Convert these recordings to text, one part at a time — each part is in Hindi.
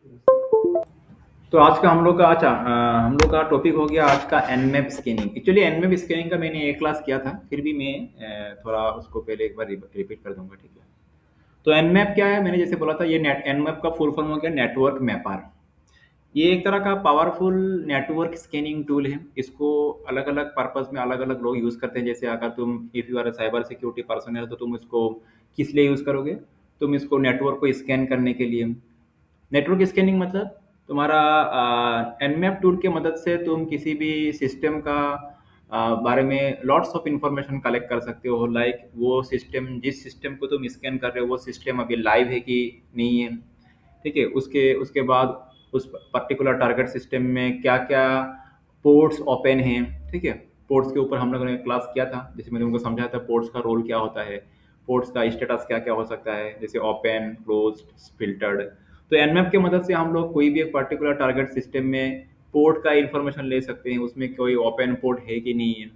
तो आज का हम लोग का हम लोग का टॉपिक हो गया आज का Nmap scanning. Actually Nmap scanning का मैंने एक क्लास किया था, फिर भी मैं थोड़ा उसको पहले एक बार रिपीट कर दूंगा, ठीक है। तो एनमैप क्या है, मैंने जैसे बोला था, ये नेट एनमैप का फुल फॉर्म हो गया नेटवर्क मैपर। ये एक तरह का पावरफुल नेटवर्क स्कैनिंग टूल है। इसको अलग अलग पर्पस में अलग अलग लोग यूज़ करते हैं। जैसे अगर तुम if you are cyber security person है तो तुम इसको किस लिए यूज़ करोगे? तुम इसको नेटवर्क को स्कैन करने के लिए। नेटवर्क स्कैनिंग मतलब तुम्हारा एनमैप टूल के मदद से तुम किसी भी सिस्टम का बारे में लॉट्स ऑफ इंफॉर्मेशन कलेक्ट कर सकते हो। लाइक वो सिस्टम, जिस सिस्टम को तुम स्कैन कर रहे हो वो सिस्टम अभी लाइव है कि नहीं है, ठीक है। उसके उसके बाद उस पर्टिकुलर टारगेट सिस्टम में क्या क्या पोर्ट्स ओपन हैं, ठीक है। पोर्ट्स के ऊपर हम लोगों ने क्लास किया था, जैसे मैंने उनको समझाया था पोर्ट्स का रोल क्या होता है, पोर्ट्स का स्टेटस क्या क्या हो सकता है, जैसे ओपन, क्लोज्ड, फिल्टर्ड। तो एनमैप की मदद से हम लोग कोई भी एक पर्टिकुलर टारगेट सिस्टम में पोर्ट का इंफॉर्मेशन ले सकते हैं, उसमें कोई ओपन पोर्ट है कि नहीं है।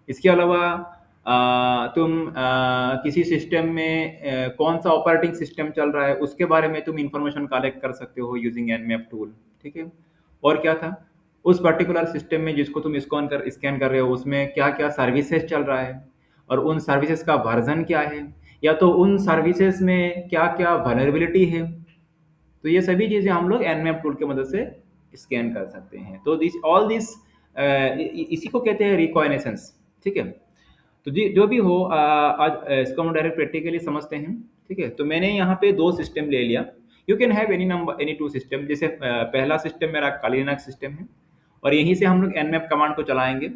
इसके अलावा तुम किसी सिस्टम में कौन सा ऑपरेटिंग सिस्टम चल रहा है उसके बारे में तुम इंफॉर्मेशन कलेक्ट कर सकते हो यूजिंग एनमैप टूल, ठीक है। और क्या था, उस पर्टिकुलर सिस्टम में जिसको तुम स्कैन कर रहे हो उसमें क्या क्या सर्विसेज चल रहा है और उन सर्विसेज का वर्जन क्या है, या तो उन सर्विसेज में क्या क्या वनरेबिलिटी है। तो ये सभी चीज़ें हम लोग एनमैप टूल की मदद से स्कैन कर सकते हैं। तो दिस ऑल दिस इसी को कहते हैं रिकॉग्निशंस, ठीक है। तो जी जो भी हो, आज इसको हम डायरेक्ट प्रैक्टिकली समझते हैं, ठीक है। तो मैंने यहाँ पे दो सिस्टम ले लिया। You can have any number any two system. जैसे पहला सिस्टम मेरा कालीनाक सिस्टम है और यहीं से हम लोग एनमैप कमांड को चलाएंगे।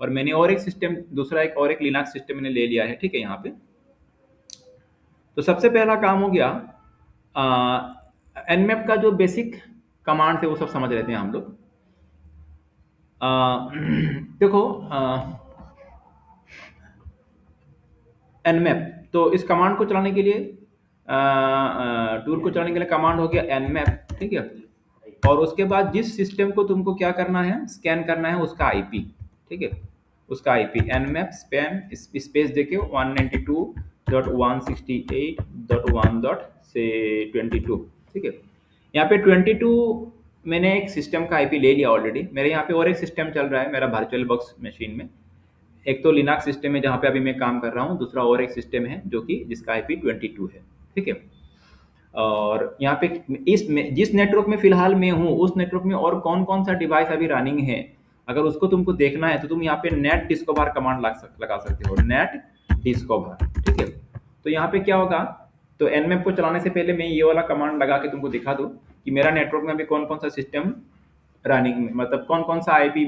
और मैंने और एक सिस्टम, दूसरा एक और एक लिनक्स सिस्टम मैंने ले लिया है, ठीक है। यहाँ पे तो सबसे पहला काम हो गया, एनमैप का जो बेसिक कमांड थे वो सब समझ लेते हैं हम लोग। अ, देखो, एनमैप, तो इस कमांड को चलाने के लिए, टूल को चलाने के लिए कमांड हो गया एनमैप, ठीक है। और उसके बाद जिस सिस्टम को तुमको क्या करना है, स्कैन करना है, उसका आईपी, ठीक है। उसका आईपी एनमैप स्पैम स्पेस देके 192.168.1 डॉट से 22, ठीक है। यहाँ पे 22 मैंने एक सिस्टम का आईपी ले लिया ऑलरेडी। मेरे यहाँ पे और एक सिस्टम चल रहा है मेरा वर्चुअल बॉक्स मशीन में। एक तो लिनक्स सिस्टम है जहाँ पे अभी मैं काम कर रहा हूँ, दूसरा और एक सिस्टम है जो कि जिसका आईपी 22 है, ठीक है। और यहाँ पे जिस नेटवर्क में फिलहाल मैं हूँ उस नेटवर्क में और कौन कौन सा डिवाइस अभी रनिंग है, अगर उसको तुमको देखना है तो तुम यहाँ पे नेट डिस्कवर कमांड लगा सकते हो, नेट डिस्कवर, ठीक है। तो यहाँ पे क्या होगा, तो एनमैप को चलाने से पहले मैं ये वाला कमांड लगा के तुमको दिखा दूँ कि मेरा नेटवर्क में अभी कौन कौन सा सिस्टम रनिंग में, मतलब कौन कौन सा आईपी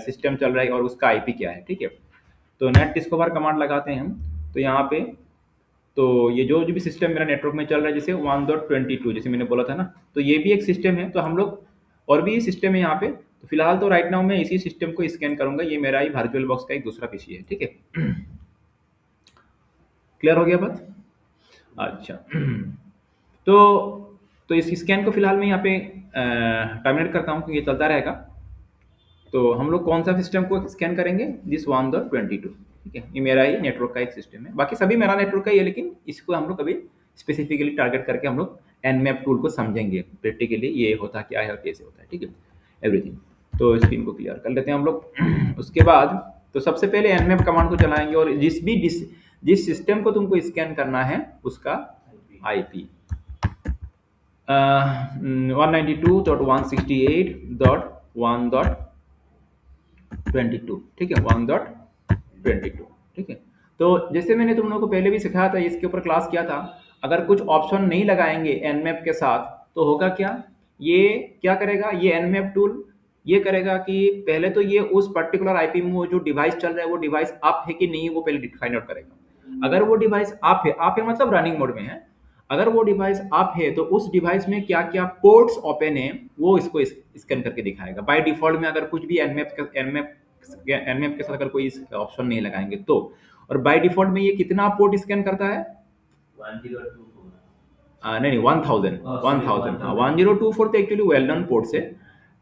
सिस्टम चल रहा है और उसका आईपी क्या है, ठीक है। तो नेट डिस्कवर कमांड लगाते हैं हम। तो यहाँ पे तो ये जो जो भी सिस्टम मेरा नेटवर्क में चल रहा है, जैसे 1.22 जैसे मैंने बोला था ना, तो ये भी एक सिस्टम है। तो हम लोग और भी सिस्टम है यहाँ पे। तो फिलहाल तो राइट नाउ मैं इसी सिस्टम को स्कैन करूंगा, ये मेरा ही वर्चुअल बॉक्स का एक दूसरा पीसी है, ठीक है। क्लियर हो गया बात? अच्छा। तो तो इस स्कैन को फिलहाल मैं यहाँ पे टर्मिनेट करता हूँ क्योंकि ये चलता रहेगा। तो हम लोग कौन सा सिस्टम को स्कैन करेंगे, दिस 1.22, ठीक है। ये मेरा ही नेटवर्क का एक सिस्टम है, बाकी सभी मेरा नेटवर्क का ही है, लेकिन इसको हम लोग कभी स्पेसिफिकली टारगेट करके हम लोग एनमैप टूल को समझेंगे प्रैक्टिकली, ये होता क्या है और कैसे होता है, ठीक है, एवरीथिंग। तो स्क्रीन को क्लियर कर लेते हैं हम लोग। उसके बाद तो सबसे पहले एनमैप कमांड को चलाएंगे और जिस सिस्टम को तुमको स्कैन करना है उसका आईपी 192.168.1.22, ठीक है, 1.22, ठीक है। तो जैसे मैंने तुम लोगों को पहले भी सिखाया था, इसके ऊपर क्लास किया था, अगर कुछ ऑप्शन नहीं लगाएंगे एनमैप के साथ तो होगा क्या, ये क्या करेगा, ये एनमैप टूल ये करेगा कि पहले तो ये उस पर्टिकुलर आईपी में वो जो डिवाइस चल रहा है वो डिवाइस अप है कि नहीं वो पहले फाइंड आउट करेगा। अगर वो डिवाइस अप है मतलब रनिंग मोड में है, अगर वो डिवाइस अप है तो उस डिवाइस में क्या क्या पोर्ट्स ओपन है वो इसको स्कैन करके दिखाएगा। बाय डिफॉल्ट में अगर कुछ भी एनमैप के साथ अगर कोई ऑप्शन नहीं लगाएंगे तो, और बाय डिफॉल्ट में ये कितना पोर्ट स्कैन करता है, 1024। नहीं 1000, 1000, हाँ 1024 तो एक्चुअली वेल नोन पोर्ट्स है।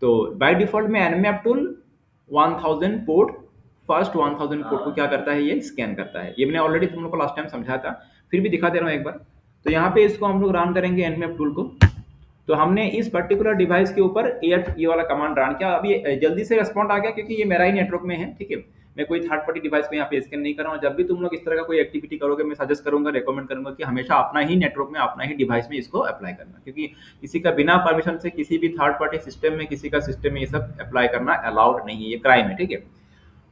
तो बाय डिफॉल्ट में Nmap tool 1000 port, first 1000 port को क्या करता है, ये स्कैन करता है। ये मैंने ऑलरेडी तुम लोग को लास्ट टाइम समझाया था, फिर भी दिखा दे रहा हूँ एक बार। तो यहाँ पे इसको हम लोग रन करेंगे एनमैप टूल को। तो हमने इस पर्टिकुलर डिवाइस के ऊपर ये वाला कमांड रन किया। अभी जल्दी से रिस्पॉन्ड आ गया क्योंकि ये मेरा ही नेटवर्क में है, ठीक है। मैं कोई थर्ड पार्टी डिवाइस को यहाँ पे स्कैन नहीं कर रहा हूँ। जब भी तुम लोग इस तरह का कोई एक्टिविटी करोगे, मैं सजेस्ट करूंगा, रेकमेंड करूंगा कि हमेशा अपना ही नेटवर्क में, अपना ही डिवाइस में इसको अप्लाई करना, क्योंकि किसी का बिना परमिशन से किसी भी थर्ड पार्टी सिस्टम में, किसी का सिस्टम में ये सब अप्लाई करना अलाउड नहीं है, ये क्राइम है, ठीक है।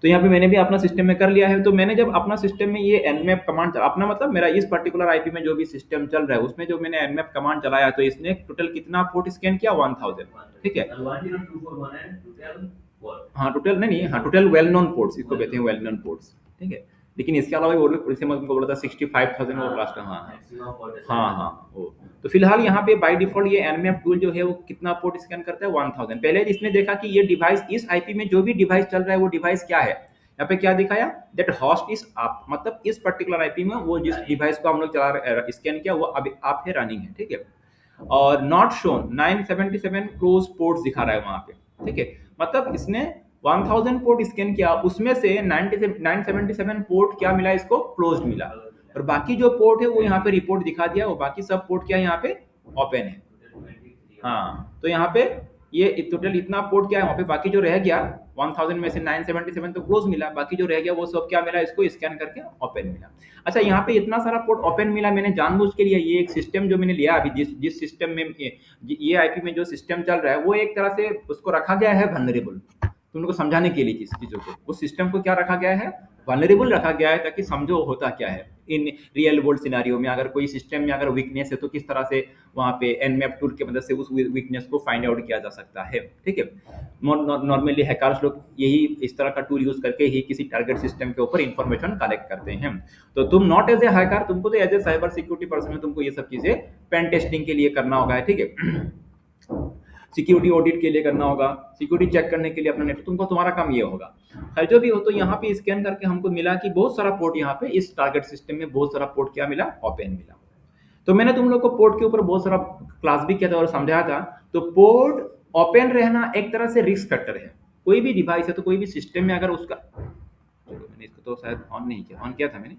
तो यहाँ पे मैंने भी अपना सिस्टम में कर लिया है। तो मैंने जब अपना सिस्टम में ये nmap कमांड, अपना मतलब मेरा इस पर्टिकुलर आईपी में जो भी सिस्टम चल रहा है उसमें जो मैंने nmap कमांड चलाया, तो इसने टोटल कितना पोर्ट स्कैन किया, 1000, ठीक है। 10241 है टोटल पोर्ट। हाँ टोटल नहीं, हाँ टोटल वेल नोन पोर्ट्स, इसको कहते हैं वेल नोन पोर्ट्स, ठीक है। लेकिन इसके अलावा और जैसे मैं तुमको बोला था 65,000 और लास्ट, हाँ मैक्सिमम पोर्ट है। हाँ वो। तो फिलहाल यहाँ पे बाय डिफॉल्ट ये nmap टूल जो है वो कितना पोर्ट स्कैन करता है, 1000। पहले इसने देखा कि ये डिवाइस, इस आईपी में जो भी डिवाइस चल रहा है वो डिवाइस क्या है। यहाँ पे क्या दिखाया, दैट होस्ट इज आप, मतलब इस पर्टिकुलर आईपी में वो जिस डिवाइस को हम लोग चला स्कैन किया वो अभी आप है, रनिंग है, ठीक है। और नॉट शोन 977 क्लोज पोर्ट्स दिखा रहा है वहां पे, ठीक है। मतलब इसने 1000 पोर्ट स्कैन किया, उसमें से 977 पोर्ट क्या मिला, इसको क्लोज्ड मिला, और बाकी जो पोर्ट है वो यहाँ पे रिपोर्ट दिखा दिया, वो बाकी सब पोर्ट क्या है यहाँ पे ओपन है। हाँ तो यहाँ पे ये टोटल इतना पोर्ट क्या है वहाँ पे, बाकी जो रह गया 1000 में से 977 तो क्लोज मिला, बाकी जो रह गया वो सब क्या मिला, इसको स्कैन करके ओपन मिला। अच्छा यहाँ पे इतना सारा पोर्ट ओपन मिला, मैंने जानबूझ के लिए ये एक सिस्टम जो मैंने लिया अभी, जिस सिस्टम में ये आईपी में जो सिस्टम चल रहा है वो एक तरह से उसको रखा गया है वल्नरेबल, तुम लोग को समझाने के लिए चीजों को। उस सिस्टम को क्या रखा गया है, वल्नरेबल रखा गया है, ताकि समझो होता क्या है इन रियल वर्ल्ड सिनारियो में। अगर कोई सिस्टम में अगर वीकनेस है तो किस तरह से वहाँ पे nmap टूल की मदद से उस वीकनेस को फाइंड आउट किया जा सकता है, ठीक है। नॉर्मली हैकर्स लोग यही इस तरह का टूल यूज करके ही किसी टारगेट सिस्टम के ऊपर इंफॉर्मेशन कलेक्ट करते हैं। तो तुम नॉट एज ए हैकर, तुमको तो as a cyber security person तुमको ये सब चीजें पेन टेस्टिंग के लिए करना होगा, ठीक है। सिक्योरिटी ऑडिट के लिए करना होगा, सिक्योरिटी चेक करने के लिए अपना नेटवर्क, तुमको तुम्हारा काम ये होगा। खैर जो भी हो, तो यहाँ पे स्कैन करके हमको मिला कि बहुत सारा पोर्ट यहाँ पे इस टारगेट सिस्टम में बहुत सारा पोर्ट क्या मिला, ओपन मिला। तो मैंने तुम लोग को पोर्ट के ऊपर बहुत सारा क्लास भी किया था और समझाया था। तो पोर्ट ओपन रहना एक तरह से रिस्क फैक्टर है। कोई भी डिवाइस है तो कोई भी सिस्टम में अगर उसका, चलो मैंने इसको तो शायद ऑन नहीं किया, ऑन किया था मैंने,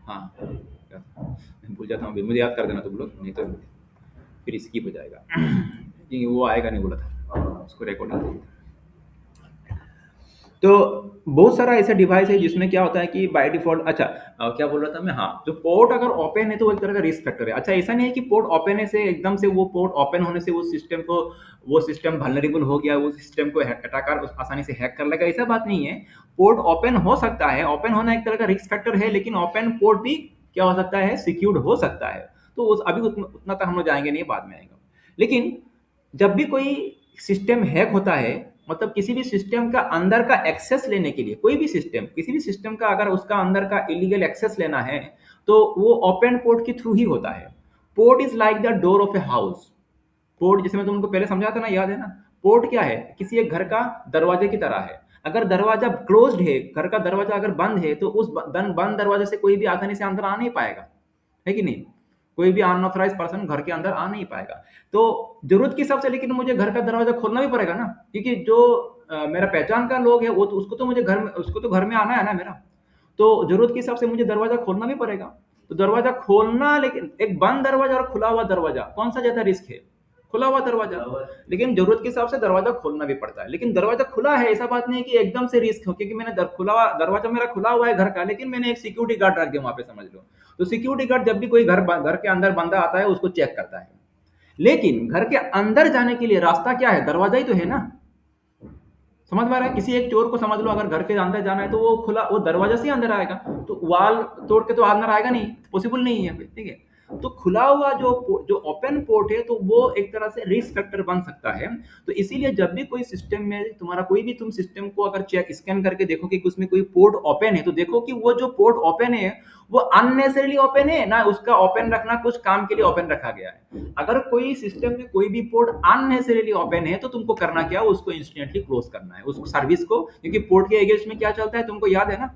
हाँ मैं भूल जाता हूँ, मुझे याद कर देना तुम लोग, नहीं तो फिर स्किप हो जाएगा क्योंकि वो आएगा नहीं बोला था, उसको रिकॉर्डिंग। तो बहुत सारा ऐसा डिवाइस है जिसमें क्या होता है कि बाय डिफॉल्ट, अच्छा क्या बोल रहा था मैं, हाँ जो पोर्ट अगर ओपन है तो वो एक तरह का रिस्क फैक्टर है। अच्छा ऐसा नहीं है कि पोर्ट ओपन है से एकदम से वो पोर्ट ओपन होने से वो सिस्टम को, वो सिस्टम वल्नरेबल हो गया, वो सिस्टम को अटैकर आसानी से हैक कर लेगा, ऐसा बात नहीं है। पोर्ट ओपन हो सकता है, ओपन होना एक तरह का रिस्क फैक्टर है, लेकिन ओपन पोर्ट भी क्या हो सकता है, सिक्योर्ड हो सकता है। तो अभी उतना तक हम लोग जाएंगे नहीं, बाद में आएंगे। लेकिन जब भी कोई सिस्टम हैक होता है, मतलब किसी भी सिस्टम का अंदर का एक्सेस लेने के लिए, कोई भी सिस्टम, किसी भी सिस्टम का अगर उसका अंदर का इलीगल एक्सेस लेना है तो वो ओपन पोर्ट के थ्रू ही होता है। Port is like the door of a house. Port जैसे मैं तुमको पहले समझाया था ना, याद है ना, पोर्ट क्या है, किसी एक घर का दरवाजे की तरह है। अगर दरवाजा क्लोज्ड है, घर का दरवाजा अगर बंद है, तो उस बंद दरवाजे से कोई भी आसानी से अंदर आ नहीं पाएगा, है कि नहीं। कोई भी अनऑथराइज पर्सन घर के अंदर आ नहीं पाएगा। तो जरूरत के हिसाब से लेकिन मुझे घर का दरवाजा खोलना भी पड़ेगा ना, क्योंकि जो मेरा पहचान का लोग है वो तो उसको तो मुझे घर में, उसको तो घर में आना है ना मेरा। तो जरूरत के हिसाब से मुझे दरवाजा खोलना भी पड़ेगा। तो दरवाजा खोलना, लेकिन एक बंद दरवाजा और खुला हुआ दरवाजा, कौन सा ज्यादा रिस्क है, खुला हुआ दरवाजा। लेकिन जरूरत के हिसाब से दरवाजा खोलना भी पड़ता है। लेकिन दरवाजा खुला है, ऐसा बात नहीं है कि एकदम से रिस्क हो, क्योंकि मैंने दरवाजा मेरा खुला हुआ है घर का, लेकिन मैंने एक सिक्योरिटी गार्ड रख दिया वहां पे, समझ लो। तो सिक्योरिटी गार्ड जब भी कोई घर के अंदर बंदा आता है उसको चेक करता है। लेकिन घर के अंदर जाने के लिए रास्ता क्या है, दरवाजा ही तो है ना। समझ में आ रहा है। किसी एक चोर को समझ लो अगर घर के अंदर जाना है तो वो खुला, वो दरवाजा से अंदर आएगा, तो वाल तोड़ के तो अंदर आएगा नहीं, पॉसिबल नहीं है, ठीक है। तो खुला हुआ जो ओपन पोर्ट है, तो वो एक तरह से रिस्क फैक्टर बन सकता है। तो इसीलिए जब भी कोई सिस्टम में तुम्हारा, कोई भी तुम सिस्टम को अगर चेक स्कैन करके देखो कि उसमें कोई पोर्ट ओपन है, तो देखो कि वो जो पोर्ट ओपन है वो अननेसेसरीली ओपन है ना, उसका ओपन रखना कुछ काम के लिए ओपन रखा गया है। अगर कोई सिस्टम में कोई भी पोर्ट अननेसेसरीली ओपन है तो तुमको करना क्या, उसको इंस्टेंटली क्लोज करना है, उस सर्विस को। क्योंकि पोर्ट के अगेंस्ट में क्या चलता है तुमको याद है ना,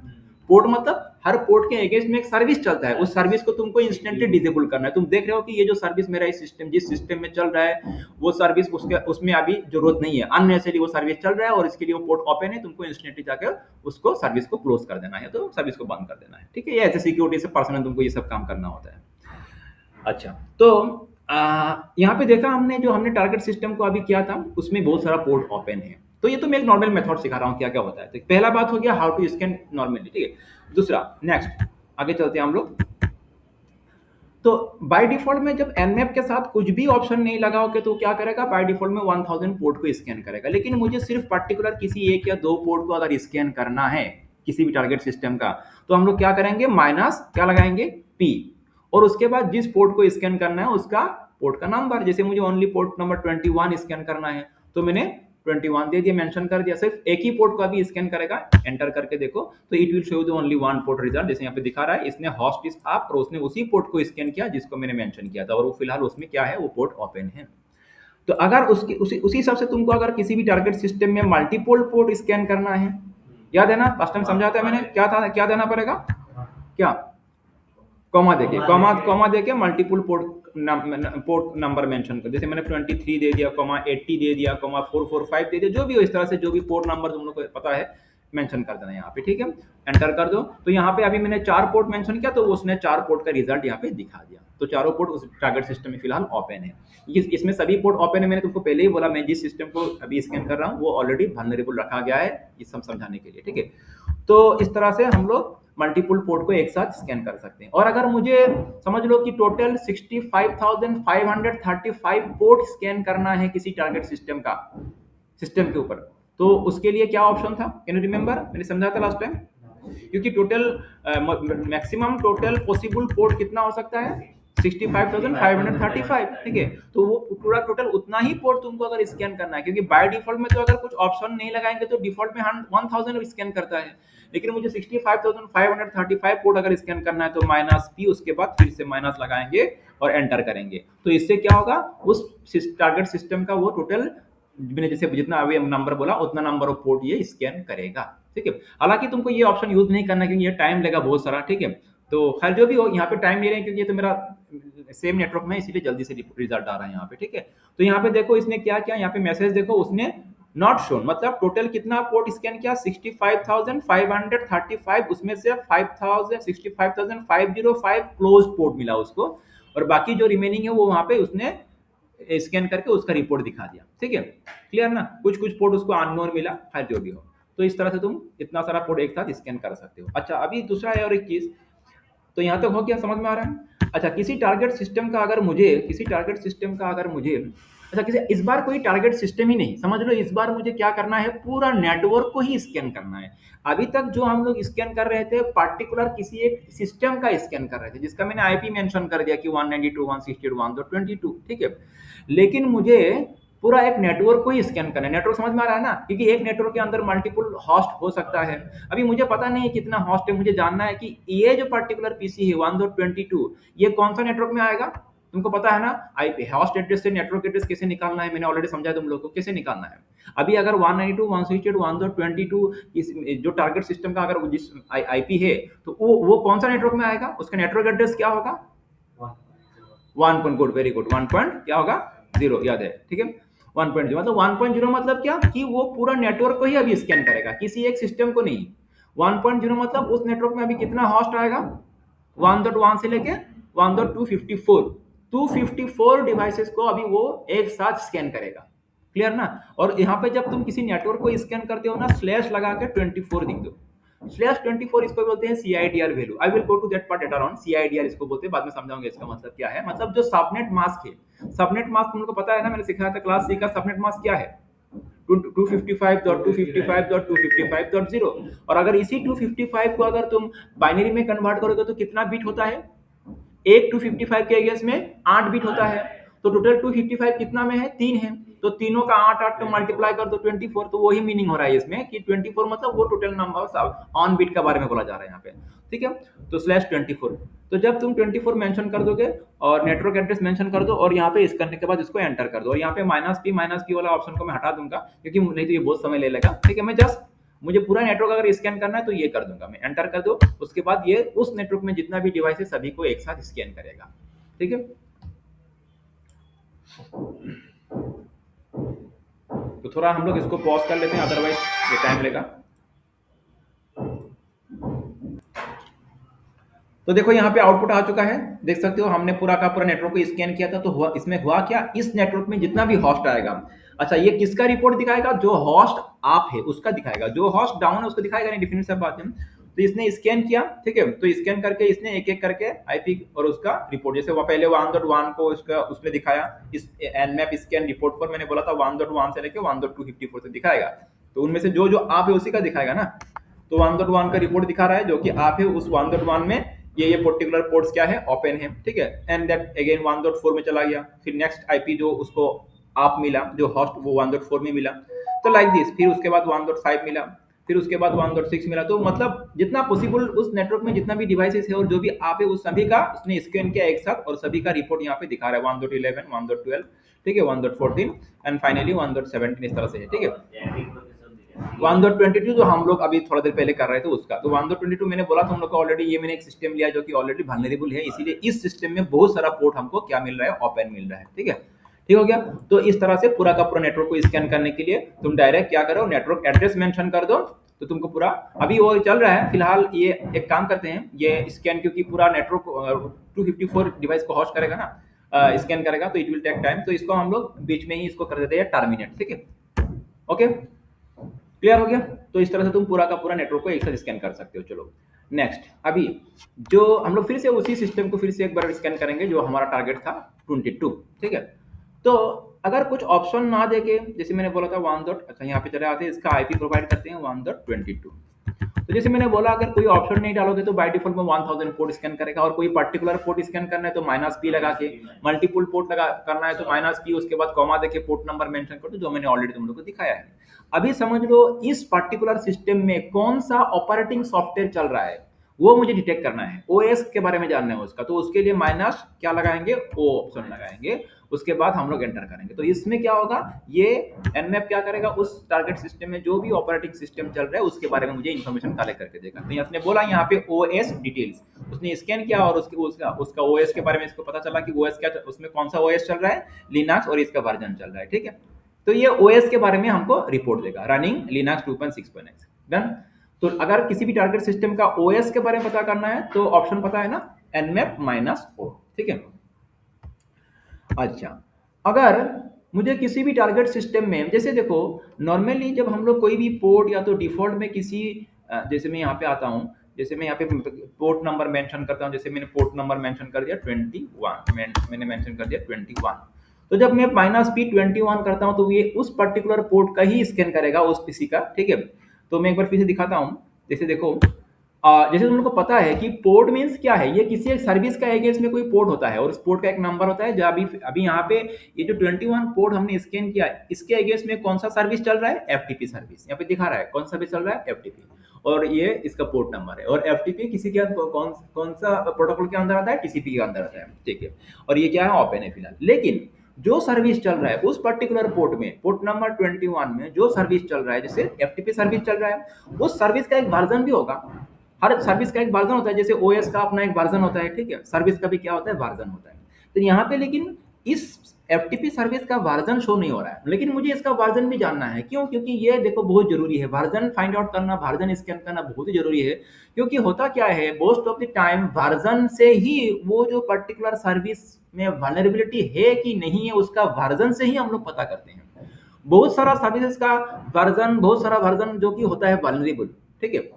पोर्ट मतलब हर पोर्ट के अगेंस्ट में एक सर्विस चलता है, उस सर्विस को तुमको इंस्टेंटली डिसेबल करना है। तुम देख रहे हो कि ये जो सर्विस मेरा इस सिस्टम, जिस सिस्टम में चल रहा है, वो सर्विस उसमें अभी जरूरत नहीं है, अननेसेसरी वो सर्विस चल रहा है और इसके लिए वो पोर्ट ओपन है, तुमको इंस्टेंटली जाकर उसको सर्विस को क्लोज कर देना है, तो सर्विस को बंद कर देना है, ठीक है। ये ऐसे सिक्योरिटी से पर्सनल तुमको ये सब काम करना होता है। अच्छा, तो यहाँ पे देखा हमने, जो हमने टारगेट सिस्टम को अभी किया था उसमें बहुत सारा पोर्ट ओपन है। तो ये तो मैं एक नॉर्मल मेथड सिखा रहा हूँ क्या क्या होता है। तो पहला बात हो गया हाउ टू स्कैन नॉर्मली, ठीक है। दूसरा, नेक्स्ट आगे चलते हैं हम लोग। तो बाय डिफॉल्ट में जब एनमैप के साथ कुछ भी ऑप्शन नहीं लगाओगे तो क्या करेगा, बाय डिफॉल्ट में 1000 पोर्ट को स्कैन करेगा। लेकिन मुझे सिर्फ पर्टिकुलर किसी एक या दो पोर्ट को अगर स्कैन करना है किसी भी टारगेट सिस्टम का, तो हम लोग क्या करेंगे, माइनस क्या लगाएंगे, पी, और उसके बाद जिस पोर्ट को स्कैन करना है उसका पोर्ट का नंबर। जैसे मुझे ओनली पोर्ट नंबर 21 स्कैन करना है तो मैंने 21 दे दिया, मेंशन कर दिया। सिर्फ एक ही पोर्ट को अभी स्कैन करेगा, एंटर करके देखो तो it will show the only one port result. जैसे यहाँ पे दिखा रहा है, इसने हॉस्ट इस आप और उसने उसी पोर्ट को स्कैन किया जिसको मैंने मेंशन किया था, और वो फिलहाल उसमें क्या है, वो पोर्ट ओपन है। तो अगर उसकी उसी हिसाब से तुमको अगर किसी भी टारगेट सिस्टम में मल्टीपल पोर्ट स्कैन करना है, याद है ना लास्ट टाइम समझा था मैंने, क्या था, क्या देना पड़ेगा, क्या, कॉमा देके, कॉमा कॉमा देके मल्टीपल पोर्ट नंबर मेंशन कर। जैसे मैंने 23 दे दिया, कॉमा 80 दे दिया, कॉमा 445 दे दिया, जो भी हो इस तरह से जो भी पोर्ट नंबर तुम लोग को पता है मेंशन कर देना यहाँ पे, ठीक है। एंटर कर दो। तो यहाँ पे अभी मैंने 4 पोर्ट मेंशन किया तो उसने 4 पोर्ट का रिजल्ट यहाँ पे दिखा दिया। तो चारों पोर्ट उस टारगेट सिस्टम में फिलहाल ओपन है। इसमें सभी पोर्ट ओपन है। मैंने तुमको पहले ही बोला, मैं जिस सिस्टम को अभी स्कैन कर रहा हूँ वो ऑलरेडी वल्नरेबल रखा गया है, ये सब समझाने के लिए, ठीक है। तो इस तरह से हम लोग मल्टीपल पोर्ट को एक साथ स्कैन कर सकते हैं। और अगर मुझे समझ लो कि टोटल 65,535 पोर्ट स्कैन करना है किसी टारगेट सिस्टम का, सिस्टम के ऊपर, तो उसके लिए क्या ऑप्शन था, कैन यू रिमेंबर, मैंने समझा था लास्ट टाइम। क्योंकि total maximum total possible port कितना हो सकता है, 65,535, ठीक है। तो वो पूरा टोटल उतना ही पोर्ट तुमको अगर स्कैन करना है, क्योंकि बाय डिफॉल्ट में तो अगर कुछ ऑप्शन नहीं लगाएंगे तो डिफॉल्ट में 1000 स्कैन करता है। लेकिन मुझे 65,535 पोर्ट अगर स्कैन करना है तो माइनस पी, उसके बाद फिर से माइनस लगाएंगे और एंटर करेंगे। तो इससे क्या होगा, उस टारगेट सिस्टम का वो टोटल मैंने जैसे जितना अभी नंबर बोला उतना नंबर ऑफ पोर्ट ये स्कैन करेगा, ठीक है। हालांकि तुमको ये ऑप्शन यूज नहीं करना क्योंकि ये टाइम लेगा बहुत सारा, ठीक है। तो खैर जो भी हो, यहाँ पे टाइम ले रहे हैं क्योंकि ये तो मेरा सेम नेटवर्क में, इसीलिए जल्दी से रिजल्ट आ रहा है यहाँ पे, ठीक है। तो यहाँ पे देखो इसने क्या किया, यहाँ पे मैसेज देखो, उसने नॉट शोन, मतलब टोटल कितना पोर्ट स्कैन किया, 65,535, उसमें से 65,505 क्लोज पोर्ट मिला उसको, और बाकी जो रिमेनिंग है वो वहां पे उसने स्कैन करके उसका रिपोर्ट दिखा दिया, ठीक है। क्लियर ना, कुछ कुछ पोर्ट उसको अननोन मिला, खैर जो भी हो। तो इस तरह से तुम इतना सारा पोर्ट एक साथ स्कैन कर सकते हो। अच्छा, अभी दूसरा है और एक चीज, तो यहाँ तक हो गया, समझ में आ रहा है। अच्छा, किसी टारगेट सिस्टम का अगर मुझे, अच्छा किसी, इस बार कोई टारगेट सिस्टम ही नहीं, समझ लो इस बार मुझे क्या करना है, पूरा नेटवर्क को ही स्कैन करना है। अभी तक जो हम लोग स्कैन कर रहे थे पार्टिकुलर किसी एक सिस्टम का स्कैन कर रहे थे, जिसका मैंने आईपी मेंशन कर दिया कि 192.168.1.22, ठीक है। लेकिन मुझे पूरा एक नेटवर्क को ही स्कैन करना है। नेटवर्क समझ में आ रहा है ना, क्योंकि एक नेटवर्क के अंदर मल्टीपल होस्ट हो सकता है। अभी मुझे पता नहीं है कितना होस्ट है, मुझे जानना है कि ये जो पर्टिकुलर पीसी है 1.22 ये कौन सा नेटवर्क में आएगा। तुमको पता है ना, आईपी होस्ट एड्रेस से नेटवर्क एड्रेस कैसे निकालना है, मैंने ऑलरेडी समझा तुम लोग को कैसे निकालना है। अभी अगर 192.168.1.22 इस जो टारगेट सिस्टम का अगर जिस आईपी है तो वो कौन सा नेटवर्क में आएगा, उसका नेटवर्क एड्रेस क्या होगा, 1. Good, very good, 1. क्या होगा, 0, याद है, ठीक है। 1.0 मतलब 1.0 मतलब क्या, कि वो पूरा नेटवर्क को ही अभी स्कैन करेगा, किसी एक सिस्टम को नहीं। 1.0 मतलब उस नेटवर्क में अभी कितना होस्ट आएगा, 1.1 से लेके 1.254, 254 डिवाइसेस को अभी वो एक साथ स्कैन करेगा। क्लियर ना। और यहाँ पे जब तुम किसी नेटवर्क को स्कैन करते हो ना, स्लैश लगा के 24 लिख दो। /24 इसको बोलते हैं CIDR value. I will go to that part later on. CIDR इसको बोलते हैं, बाद में समझाऊंगा इसका मतलब क्या है। मतलब जो सबनेट मास्क है, सबनेट मास्क तुम लोग को पता है ना, मैंने सिखाया था क्लास 6 का सबनेट मास्क क्या है, 255.255.255.0। और अगर इसी 255 को अगर तुम बाइनरी में कन्वर्ट करोगे तो कितना बिट होता है, एक 255 के अगेंस्ट में 8 बिट होता है। तो टोटल 255 कितना में है, 3 है, तो तीनों का 8 तो मल्टीप्लाई कर दो 24। तो वही मीनिंग हो रहा है इसमें कि 24 मतलब वो टोटल नंबर ऑन बिट के बारे में बोला जा रहा है यहाँ पे, ठीक है। तो /24, तो जब तुम 24 मेंशन कर दोगे और नेटवर्क एड्रेस मेंशन कर दो और यहाँ पे इस करने के बाद इसको एंटर कर दो, और यहाँ पे -p वाला ऑप्शन को मैं हटा दूंगा क्योंकि नहीं तो ये बहुत समय ले लेगा, ठीक है। मैं जस्ट मुझे पूरा नेटवर्क अगर स्कैन करना है तो ये कर दूंगा मैं, एंटर कर दो। उसके बाद ये उस नेटवर्क में जितना भी डिवाइस है सभी को एक साथ स्कैन करेगा, ठीक है। तो थोड़ा हम लोग इसको पॉज कर लेते हैं, अदरवाइज ये टाइम लेगा। तो देखो यहाँ पे आउटपुट आ चुका है, देख सकते हो हमने पूरा का पूरा नेटवर्क को स्कैन किया था। तो हुआ, इसमें हुआ क्या, इस नेटवर्क में जितना भी होस्ट आएगा, अच्छा ये किसका रिपोर्ट दिखाएगा, जो होस्ट आप है उसका दिखाएगा, जो होस्ट डाउन है उसको दिखाएगा नहीं, डिफरेंट सब बात है। तो इसने स्कैन किया, ठीक है, तो स्कैन करके इसने एक एक करके आईपी और उसका रिपोर्ट, जैसे वो पहले 1.1 को उसका उसने दिखाया, इस एनमैप स्कैन रिपोर्ट पर मैंने बोला था 1.1 से लेके 1.254 तक दिखाएगा। तो उनमें से जो जो आप है उसी का दिखाएगा ना। तो 1.1 का रिपोर्ट दिखा रहा है जो कि आप है, उस 1.1 में ये पर्टिकुलर पोर्ट्स क्या है, ओपन है, ठीक है। एंड दैट अगेन 1.4 में चला गया, फिर नेक्स्ट आईपी जो उसको आप मिला, जो होस्ट, वो 1.4 में मिला। तो लाइक दिस, फिर उसके बाद 1.5 मिला, फिर उसके बाद 1.6 मिला। तो मतलब जितना पॉसिबल उस नेटवर्क में जितना भी डिवाइसेस है और जो भी आप है, उस सभी का उसने स्कैन किया एक साथ, और सभी का रिपोर्ट यहाँ पे दिखा रहा है 1.11, 1.12, ठीक है, 1.14 एंड फाइनली 1.17, इस तरह से है, ठीक है। 1.22 जो हम लोग अभी थोड़ा देर पहले कर रहे थे उसका, तो 1.22 मैंने बोला था हम लोग को ऑलरेडी, ये मैंने एक सिस्टम लिया जो कि ऑलरेडी वल्नरेबल है, इसीलिए इस सिस्टम में बहुत सारा पोर्ट हमको क्या मिल रहा है, ओपन मिल रहा है, ठीक है। ठीक हो गया। तो इस तरह से पूरा का पूरा नेटवर्क को स्कैन करने के लिए तुम डायरेक्ट क्या करो, नेटवर्क एड्रेस मेंशन कर दो, तो तुमको पूरा, अभी वो चल रहा है फिलहाल, ये एक काम करते हैं, ये स्कैन क्योंकि पूरा नेटवर्क 254 डिवाइस को होस्ट करेगा ना, स्कैन करेगा, तो इट विल टेक टाइम, तो इसको हम लोग बीच में ही इसको कर देते हैं टर्मिनेट, ठीक है। ओके, क्लियर हो गया। तो इस तरह से तुम पूरा का पूरा नेटवर्क को एक साथ स्कैन कर सकते हो। चलो नेक्स्ट, अभी जो हम लोग फिर से उसी सिस्टम को फिर से एक बार स्कैन करेंगे, जो हमारा टारगेट था 22, ठीक है। तो अगर कुछ ऑप्शन ना देके, जैसे मैंने बोला था 1. अच्छा यहाँ पे चले आते हैं, इसका आईपी प्रोवाइड करते हैं 1.22। तो जैसे मैंने बोला, अगर कोई ऑप्शन नहीं डालोगे तो बाय डिफॉल्ट में 1000 पोर्ट स्कैन करेगा, और कोई पर्टिकुलर पोर्ट स्कैन करना है तो -p लगा के, मल्टीपल पोर्ट लगा करना है तो -p, उसके बाद कॉमा देके पोर्ट नंबर मेंशन कर दो, जो मैंने ऑलरेडी तुम लोग को दिखाया है। अभी समझ लो इस पर्टिकुलर सिस्टम में कौन सा ऑपरेटिंग सॉफ्टवेयर चल रहा है, वो मुझे डिटेक्ट करना है, ओएस के बारे में जानना है उसका, तो उसके लिए माइनस क्या लगाएंगे, ओ ऑप्शन लगाएंगे, उसके बाद हम लोग एंटर करेंगे। तो इसमें क्या होगा, ये एनमैप क्या करेगा, उस टारगेट सिस्टम में जो भी ऑपरेटिंग सिस्टम चल रहा है उसके बारे में मुझे इन्फॉर्मेशन कलेक्ट करके देगा। तो उसने बोला यहाँ पे ओएस डिटेल्स, उसने स्कैन किया और उसका ओएस के बारे में इसको पता चला कि ओएस क्या, उसमें कौन सा ओएस चल रहा है, लिनक्स, और इसका वर्जन चल रहा है, ठीक है। तो ये ओएस के बारे में हमको रिपोर्ट देगा, रनिंग लिनक्स 2.6.x, डन। तो अगर किसी भी टारगेट सिस्टम का ओएस के बारे में पता करना है तो ऑप्शन पता है ना, nmap -o, ठीक है। अच्छा, अगर मुझे किसी भी टारगेट सिस्टम में, जैसे देखो नॉर्मली जब हम लोग कोई भी पोर्ट, या तो डिफॉल्ट में किसी, जैसे मैं यहाँ पे आता हूँ, जैसे मैं यहाँ पे पोर्ट नंबर मेंशन करता हूँ, जैसे मैंने पोर्ट नंबर मेंशन कर दिया 21, मैंने मेंशन कर दिया 21। तो जब मैं -p 21 करता हूँ तो ये उस पर्टिकुलर पोर्ट का ही स्कैन करेगा, उस पीसी का, ठीक है। तो मैं एक बार फिर से दिखाता हूँ, जैसे देखो, जैसे तुम लोग को पता है कि पोर्ट मीन्स क्या है, ये किसी एक सर्विस का अगेंस्ट में कोई पोर्ट होता है, और उस पोर्ट का एक नंबर होता है, जो अभी अभी यहाँ पे ये जो 21 पोर्ट हमने स्कैन किया, इसके अगेंस्ट में कौन सा सर्विस चल रहा है, एफटीपी सर्विस, यहाँ पे दिखा रहा है कौन सा सर्विस चल रहा है, एफटीपी, और ये इसका पोर्ट नंबर है। और एफटीपी किसी के कौन सा प्रोटोकॉल के अंदर आता है, टीसीपी के अंदर आता है, ठीक है। और ये क्या है, ओपन है फिलहाल। लेकिन जो सर्विस चल रहा है उस पर्टिकुलर पोर्ट में, पोर्ट नंबर 21 में जो सर्विस चल रहा है, जैसे एफटीपी सर्विस चल रहा है, उस सर्विस का एक वर्जन भी होगा, हर सर्विस का एक वर्जन होता है, जैसे ओएस का अपना एक वर्जन होता है, ठीक है, सर्विस का भी क्या होता है, वर्जन होता है। तो यहाँ पे लेकिन इस एफटीपी सर्विस का वर्जन शो नहीं हो रहा है, लेकिन मुझे इसका वर्जन भी जानना है, क्यों, क्योंकि ये देखो बहुत जरूरी है, वर्जन फाइंड आउट करना, वर्जन स्कैन करना बहुत ही जरूरी है। क्योंकि होता क्या है, most of the time version से ही वो जो पर्टिकुलर सर्विस में वल्नरेबिलिटी है कि नहीं है, उसका वर्जन से ही हम लोग पता करते हैं। बहुत सारा सर्विसेज का वर्जन, बहुत सारा वर्जन जो कि होता है वल्नरेबल, ठीक है।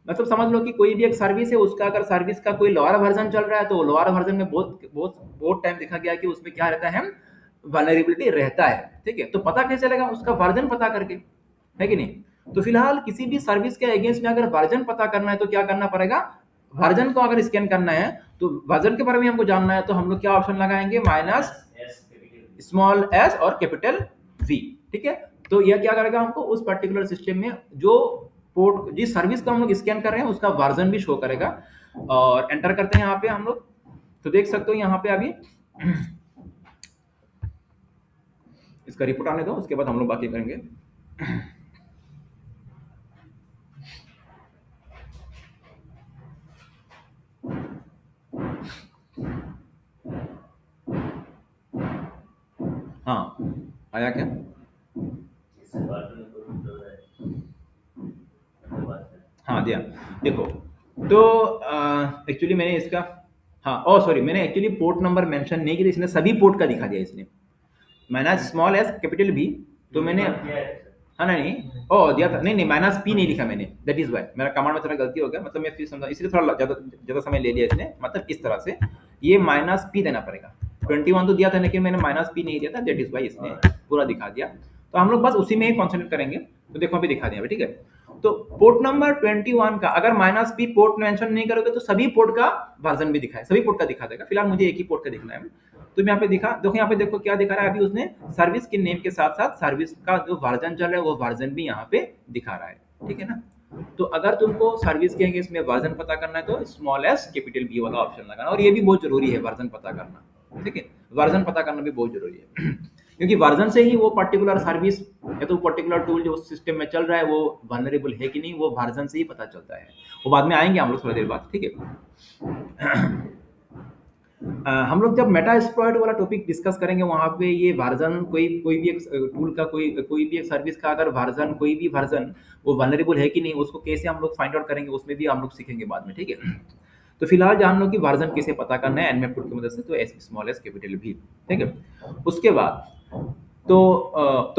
मतलब समझ लो कि कोई भी एक सर्विस है, उसका अगर सर्विस का कोई लोअर वर्जन चल रहा है, तो लोअर वर्जन में बहुत बहुत बहुत टाइम देखा गया कि उसमें क्या रहता है, वल्नरेबिलिटी रहता है, ठीक है। तो पता कैसे चलेगा, उसका वर्जन पता करके, है कि नहीं। तो फिलहाल किसी भी सर्विस के अगेंस्ट में अगर वर्जन पता करना है तो क्या करना पड़ेगा, वर्जन को अगर स्कैन करना है, तो वर्जन के बारे में हमको जानना है, तो हम लोग क्या ऑप्शन लगाएंगे, -s और V, ठीक है। तो यह क्या करेगा, हमको उस पर्टिकुलर सिस्टम में जो पोर्ट, जिस सर्विस को हम लोग स्कैन कर रहे हैं उसका वर्जन भी शो करेगा। और एंटर करते हैं यहाँ पे हम लोग, तो देख सकते हो यहाँ पे अभी इसका रिपोर्ट आने दो, उसके बाद हम लोग बाकी करेंगे। हाँ, आया क्या, हाँ दिया। देखो तो एक्चुअली मैंने इसका, हाँ ओ सॉरी, मैंने एक्चुअली पोर्ट नंबर मेंशन नहीं किया, इसने सभी पोर्ट का दिखा दिया इसने, minus small S capital B. तो मैंने, किया है सर। हाँ नहीं, ओ दिया था, नहीं नहीं माइनस पी नहीं लिखा मैंने, दैट इज वाई मेरा कमांड में थोड़ा गलती हो गया, मतलब मैं फिर समझा, इसलिए थोड़ा ज़्यादा ज़्यादा समय ले लिया इसने, मतलब इस तरह से ये माइनस पी देना पड़ेगा। 21 तो दिया था लेकिन मैंने माइनस पी नहीं दिया था, दैट इज वाई इसने पूरा दिखा दिया। तो हम लोग बस उसी में ही कॉन्सेंट्रेट करेंगे। तो देखो अभी दिखा दिया अभी, ठीक है। तो पोर्ट नंबर 21 का अगर माइनस पी पोर्ट मेंशन नहीं करोगे तो सभी पोर्ट का वर्जन भी दिखाए, सभी पोर्ट का दिखा देगा। फिलहाल मुझे एक ही पोर्ट का दिखना है। तो यहाँ पे दिखा देखो, यहाँ पे देखो क्या दिखा रहा है, अभी उसने सर्विस के नेम के साथ साथ सर्विस का जो वर्जन चल रहा है वो वर्जन भी यहाँ पे दिखा रहा है, ठीक है ना। तो अगर तुमको सर्विस के इसमें वर्जन पता करना है तो स्मॉल एस कैपिटल बी वाला ऑप्शन लगाना, और ये भी बहुत जरूरी है वर्जन पता करना, ठीक है। वर्जन पता करना भी बहुत जरूरी है क्योंकि वर्जन से ही वो पर्टिकुलर सर्विस या तो पर्टिकुलर टूल जो सिस्टम में चल रहा है वो वनरेबल है कि नहीं, वो वर्जन से ही पता चलता है। वो बाद में आएंगे हम लोग थोड़ी देर बाद, ठीक है। हम लोग जब मेटा एक्सप्लॉइट वाला टॉपिक डिस्कस करेंगे वहाँ पे ये वर्जन, कोई कोई भी एक टूल का, कोई भी एक सर्विस का अगर वर्जन, कोई भी वर्जन वो वनरेबल है कि नहीं, उसको कैसे हम लोग फाइंड आउट करेंगे, उसमें भी हम लोग सीखेंगे बाद में, ठीक है। तो फिलहाल जान लो कि वर्जन कैसे पता करना है एनमैप टूल की मदद से, तो एस स्मॉल एस कैपिटल भी, ठीक है। उसके बाद तो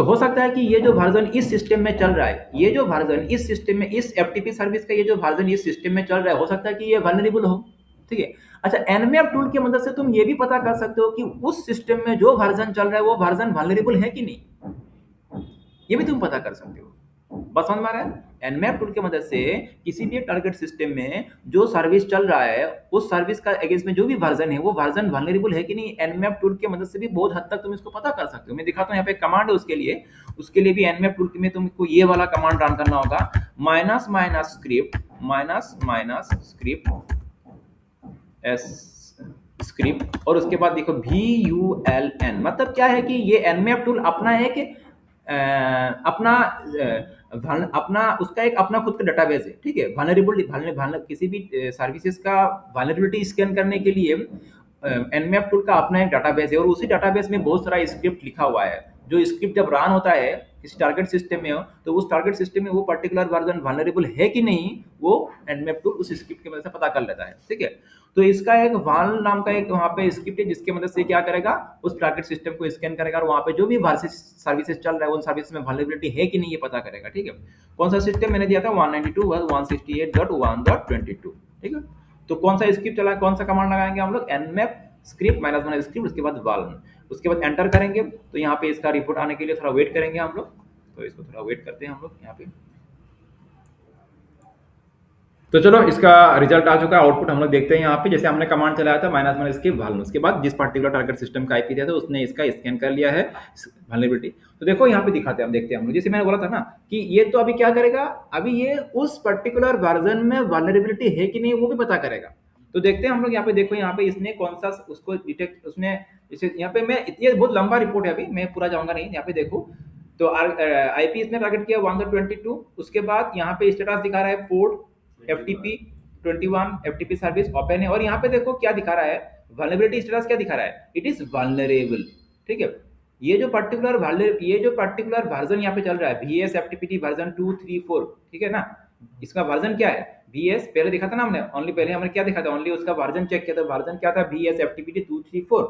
हो सकता है कि ये जो वर्जन इस सिस्टम में चल रहा है, ये जो वर्जन इस सिस्टम में, इस एफटीपी सर्विस का ये जो वर्जन इस सिस्टम में चल रहा है, हो सकता है कि ये वनरेबल हो, ठीक है। अच्छा, एनमैप टूल की मदद से तुम ये भी पता कर सकते हो कि उस सिस्टम में जो वर्जन चल रहा है वो वर्जन वनरेबल है कि नहीं, ये भी तुम पता कर सकते हो। बस समझ में आ रहा है। एनमैप टूल की मदद से किसी भी टारगेट सिस्टम में जो सर्विस चल रहा है उस सर्विस का अगेंस्ट में जो भी वर्जन है वो वर्जन वनरेबल है कि नहीं, एनमैप टूल की मदद से भी बहुत हद तक तुम इसको पता कर सकते हो। मैं दिखाता हूँ यहाँ पे कमांड है उसके लिए भी एनमैप टूल में तुमको ये वाला कमांड रन करना होगा, minus minus script S script, और उसके बाद देखो VULN, मतलब क्या है कि ये एनमैप टूल अपना एक अपना उसका एक अपना खुद का डाटाबेस है, ठीक है। वनरेबल किसी भी सर्विसेज का वनरेबिलिटी स्कैन करने के लिए एनमैप टूल का अपना एक डाटाबेस है, और उसी डाटाबेस में बहुत सारा स्क्रिप्ट लिखा हुआ है। जो स्क्रिप्ट जब रन होता है किसी टारगेट सिस्टम में हो तो उस टारगेट सिस्टम में वो पर्टिकुलर वर्जन वनरेबल है कि नहीं, वो एनमैप टूल उस स्क्रिप्ट की मदद से पता कर लेता है, ठीक है। तो इसका एक वाल नाम का एक वहाँ पे स्क्रिप्ट है जिसकी मदद से क्या करेगा, उस टारगेट सिस्टम को स्कैन करेगा और वहाँ पे जो भी सर्विसेज चल रहा है उन सर्विस में वनरेबिलिटी है कि नहीं ये पता करेगा, ठीक है। कौन सा सिस्टम मैंने दिया था, 192.168.1.22, ठीक है। तो कौन सा स्क्रिप्ट चला, कौन सा कमांड लगाएंगे हम लोग, nmap स्क्रिप्ट -1 स्क्रिप्ट, उसके बाद वाल, उसके बाद एंटर करेंगे। तो यहाँ पे इसका रिपोर्ट आने के लिए थोड़ा वेट करेंगे हम लोग, तो इसको थोड़ा वेट करते हैं हम लोग यहाँ पे। तो चलो इसका रिजल्ट आ चुका है, आउटपुट हम लोग देखते हैं यहाँ पे। जैसे हमने कमांड चलाया था -1 इसके वाल, उसके बाद जिस पर्टिकुलर टारगेट सिस्टम का आईपी दिया था उसने इसका स्कैन कर लिया है वल्नरेबिलिटी। तो देखो यहाँ पे दिखाते हैं, हम देखते हैं हम लोग, जैसे मैंने बोला था ना कि ये तो अभी क्या करेगा, अभी ये उस पर्टिकुलर वर्जन में वल्नरेबिलिटी है कि नहीं वो भी पता करेगा। तो देखते हैं हम लोग यहाँ पे, देखो यहाँ पे इसने कौन सा उसको डिटेक्ट, उसने इसे यहाँ पे, मैं ये बहुत लंबा रिपोर्ट है अभी मैं पूरा जाऊंगा नहीं, यहाँ पे देखो। तो आईपी इसने टारगेट किया 122, उसके बाद यहाँ पे स्टेटस दिखा रहा है port FTP 21 FTP service open है, और यहाँ पे देखो क्या दिखा रहा है, वल्नरेबिलिटी स्टेटस क्या दिखा रहा है, इट इज वल्नरेबल, ठीक है। ये जो पर्टिकुलर वर्जन यहाँ पे चल रहा है VS FTPT वर्जन 234, ठीक है ना। इसका वर्जन क्या है, VS पहले दिखा था ना हमने, ओनली पहले हमने क्या दिखा था, ओनली उसका वर्जन चेक किया था, वर्जन क्या था, VS FTPT 234।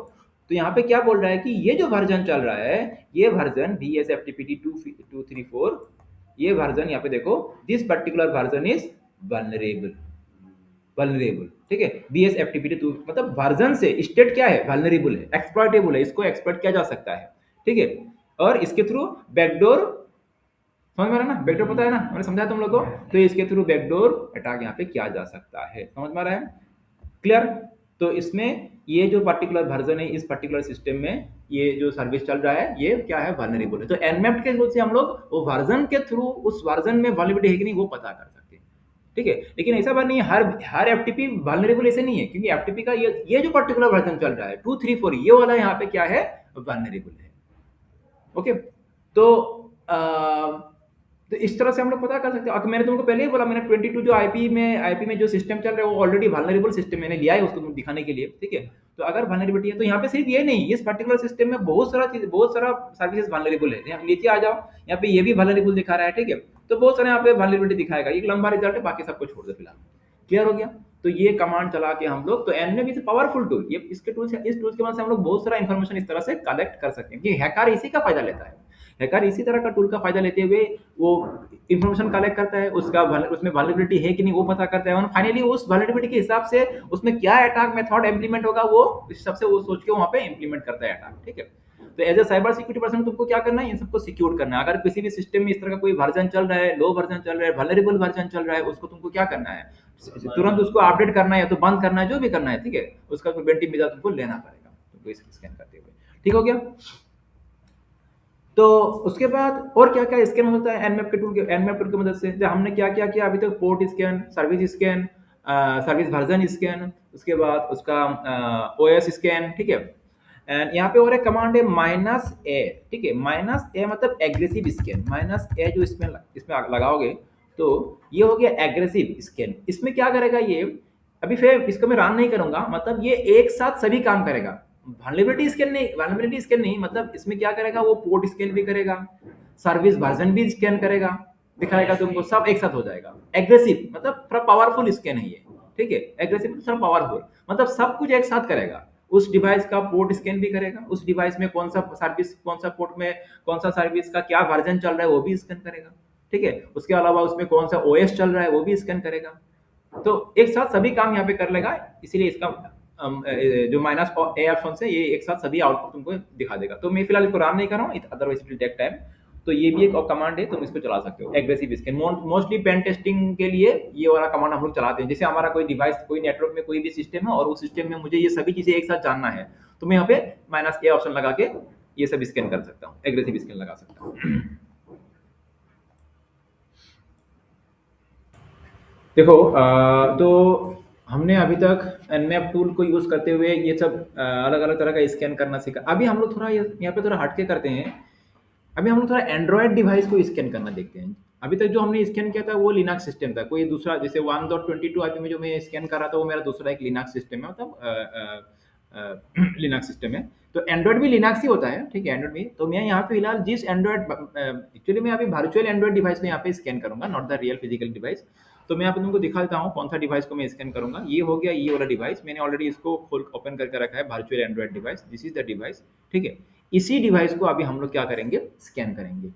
तो यहाँ पे क्या बोल रहा है कि ये जो वर्जन चल रहा है, ये वर्जन VS FTPT 234, ये वर्जन यहाँ पे देखो, this particular version is vulnerable, ठीक है। BS FTPT 2 मतलब वर्जन से स्टेट क्या है, वल्नरेबल है, एक्सप्लॉइटेबल है, इसको एक्सप्लॉइट किया जा सकता है, ठीक है। और इसके थ्रू बैकडोर, समझ में आ रहा है ना, बैकडोर पता है ना, मैंने समझाया तुम लोग को। तो इसके थ्रू बैकडोर अटैक यहाँ पे किया जा सकता है, समझ में आ रहा है, क्लियर। तो इसमें ये जो पर्टिकुलर वर्जन है इस पर्टिकुलर सिस्टम में ये जो सर्विस चल रहा है ये क्या है, वल्नरेबल है। तो एनमैप के थ्रू से हम लोग वो वर्जन के थ्रू उस वर्जन में वल्नरेबिलिटी है कि नहीं वो पता कर सकते हैं, ठीक है। लेकिन ऐसा बात नहीं है, हर एफटीपी वल्नरेबल ऐसे नहीं है, क्योंकि एफटीपी का ये जो पर्टिकुलर वर्जन चल रहा है 234, ये वाला यहाँ पे क्या है, वल्नरेबल है, ओके। तो तो इस तरह से हम लोग पता कर सकते हैं। मैंने तुमको पहले ही बोला, मैंने 22 जो आईपी में जो सिस्टम चल रहा है वो ऑलरेडी वल्नरेबल सिस्टम मैंने लिया है उसको दिखाने के लिए, ठीक है। तो अगर वल्नरेबिलिटी है तो यहाँ पे सिर्फ ये नहीं, इस पर्टिकुलर सिस्टम में बहुत सारा सर्विसेज वल्नरेबल है। यहाँ नीचे आ जाओ, यहाँ पे ये भी वल्नरेबल दिखा रहा है, ठीक है। तो बहुत सारे यहाँ पे वल्नरेबिलिटी दिखाएगा, एक लंबा रिजल्ट है, बाकी सबको छोड़ दो फिलहाल। क्लियर हो गया? तो ये कमांड चला के हम लोग, तो एनमेप इज पावरफुल टूल, ये इसके टूल से, इस टूल्स के मदद से हम लोग बहुत सारा इन्फॉर्मेशन इस तरह से कलेक्ट कर सकते हैं कि हैकर इसी का फायदा लेता है। हैकर इसी तरह का टूल का फायदा लेते हुए वो इन्फॉर्मेशन कलेक्ट करता है, उसका उसमें वल्नरेबिलिटी है कि नहीं वो पता करता है, और फाइनली उस वल्नरेबिलिटी के हिसाब से उसमें क्या अटैक मेथड इंप्लीमेंट होगा वो इस हिसाब से वो सोच के वहां पे इंप्लीमेंट करता है अटैक। ठीक है, तो as a cyber security person तुमको क्या करना है, इन सबको सिक्योर करना है। अगर किसी भी सिस्टम में इस तरह का कोई वर्जन चल रहा है, लो वर्जन चल रहा है, वल्नरेबल वर्जन चल रहा है, उसको तुमको क्या करना है, तुरंत उसको अपडेट करना है या तो बंद करना है, जो भी करना है। ठीक है, उसका प्रिवेंटिव मेजर तुमको लेना पड़ेगा तुमको इस स्कैन करते हुए। ठीक हो गया? तो उसके बाद और क्या क्या स्कैन होता है एनमैप के टूल के, एनमैप टूल की मदद से जो हमने क्या क्या किया अभी तक, port scan, service scan, service version scan, उसके बाद उसका ओएस स्कैन। ठीक है, एंड यहाँ पे और एक कमांड है माइनस ए। ठीक है, माइनस ए मतलब एग्रेसिव स्कैन। माइनस ए जो इसमें इसमें लगाओगे तो ये हो गया एग्रेसिव स्कैन। इसमें क्या करेगा ये, अभी फिर इसको मैं रन नहीं करूंगा, मतलब ये एक साथ सभी काम करेगा। वल्नरेबिलिटी स्कैन नहीं, वल्नरेबिलिटी स्कैन नहीं, मतलब इसमें क्या करेगा, वो पोर्ट स्कैन भी करेगा, सर्विस वर्जन भी स्कैन करेगा, दिखाएगा तुमको, सब एक साथ हो जाएगा। एग्रेसिव मतलब थोड़ा पावरफुल स्कैन है ये। ठीक है, एग्रेसिव मतलब थोड़ा पावरफुल, मतलब सब कुछ एक साथ करेगा। उस डिवाइस का पोर्ट स्कैन भी करेगा, उस डिवाइस में कौन सा सर्विस, कौन सा पोर्ट में कौन सा सर्विस का क्या वर्जन चल रहा है वो भी स्कैन करेगा। ठीक है, उसके अलावा उसमें कौन सा ओएस चल रहा है वो भी स्कैन करेगा। तो एक साथ सभी काम यहाँ पे कर लेगा, इसीलिए इसका जो माइनस ए ऑप्शन से ये एक साथ सभी आउटपुट तुमको दिखा देगा। तो मैं फिलहाल इसको रन नहीं कर रहा हूँ, otherwise it will take time. तो ये भी एक और कमांड है, तुम इसको चला सकते हो, aggressive scan. Mostly pen testing के लिए ये वाला कमांड हम लोग चलाते हैं। जैसे हमारा कोई डिवाइस, कोई नेटवर्क में कोई भी सिस्टम है और उस सिस्टम में मुझे ये सभी चीजें एक साथ जानना है, तो मैं यहाँ पे माइनस ए ऑप्शन लगा के ये सब स्कैन कर सकता हूँ, एग्रेसिव स्कैन लगा सकता हूँ। देखो तो हमने अभी तक एनमैप टूल को यूज करते हुए ये सब अलग अलग तरह का स्कैन करना सीखा। अभी हम लोग थोड़ा यहाँ पे थोड़ा हटके करते हैं। अभी हम लोग थोड़ा एंड्रॉयड डिवाइस को स्कैन करना देखते हैं। अभी तक जो हमने स्कैन किया था वो लिनक्स सिस्टम था, कोई दूसरा, जैसे 1.22 आईपी में जो मैं स्कैन कर रहा था वो मेरा दूसरा एक लिनक्स सिस्टम है, मतलब लिनक्स सिस्टम है। तो एंड्रॉयड भी लिनक्स ही होता है। ठीक है, एंड्रॉयड भी। तो मैं यहाँ पे फिलहाल जिस एंड्रॉयड, एक्चुअली मैं अभी वर्चुअल एंड्रॉयड डिवाइस को यहाँ पे स्कैन करूंगा, not the real physical device. तो मैं यहाँ पे तुमको दिखा देता हूँ कौन सा डिवाइस को मैं स्कैन करूंगा। ये हो गया ये वाला डिवाइस, मैंने ऑलरेडी इसको खोल ओपन करके रखा है, virtual Android device, this is the device. ठीक है, इसी डिवाइस को अभी हम लोग क्या करेंगे, स्कैन करेंगे।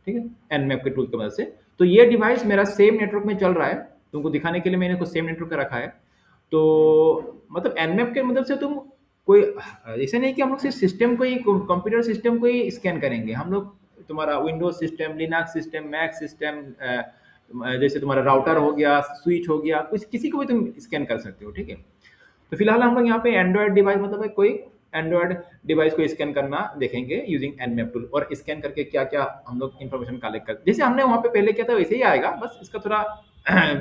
ठीक है, एनमैप के टूल की मदद से। तो ये डिवाइस मेरा सेम नेटवर्क में चल रहा है, तुमको दिखाने के लिए मैंने कुछ सेम नेटवर्क का रखा है। तो मतलब एनमैप के मदद से तुम कोई, ऐसे नहीं कि हम लोग सिर्फ सिस्टम को ही, कंप्यूटर सिस्टम को ही स्कैन करेंगे। हम लोग तुम्हारा Windows system, Linux system, Mac system, जैसे तुम्हारा राउटर हो गया, स्विच हो गया, कुछ किसी को भी तुम स्कैन कर सकते हो। ठीक है, तो फिलहाल हम लोग यहाँ पे एंड्रॉयड डिवाइस, मतलब कोई एंड्रॉयड डिवाइस को स्कैन करना देखेंगे यूजिंग एनमैप टूल, और स्कैन करके क्या क्या हम लोग इन्फॉर्मेशन कलेक्ट कर, जैसे हमने वहाँ पे पहले किया था वैसे ही आएगा, बस इसका थोड़ा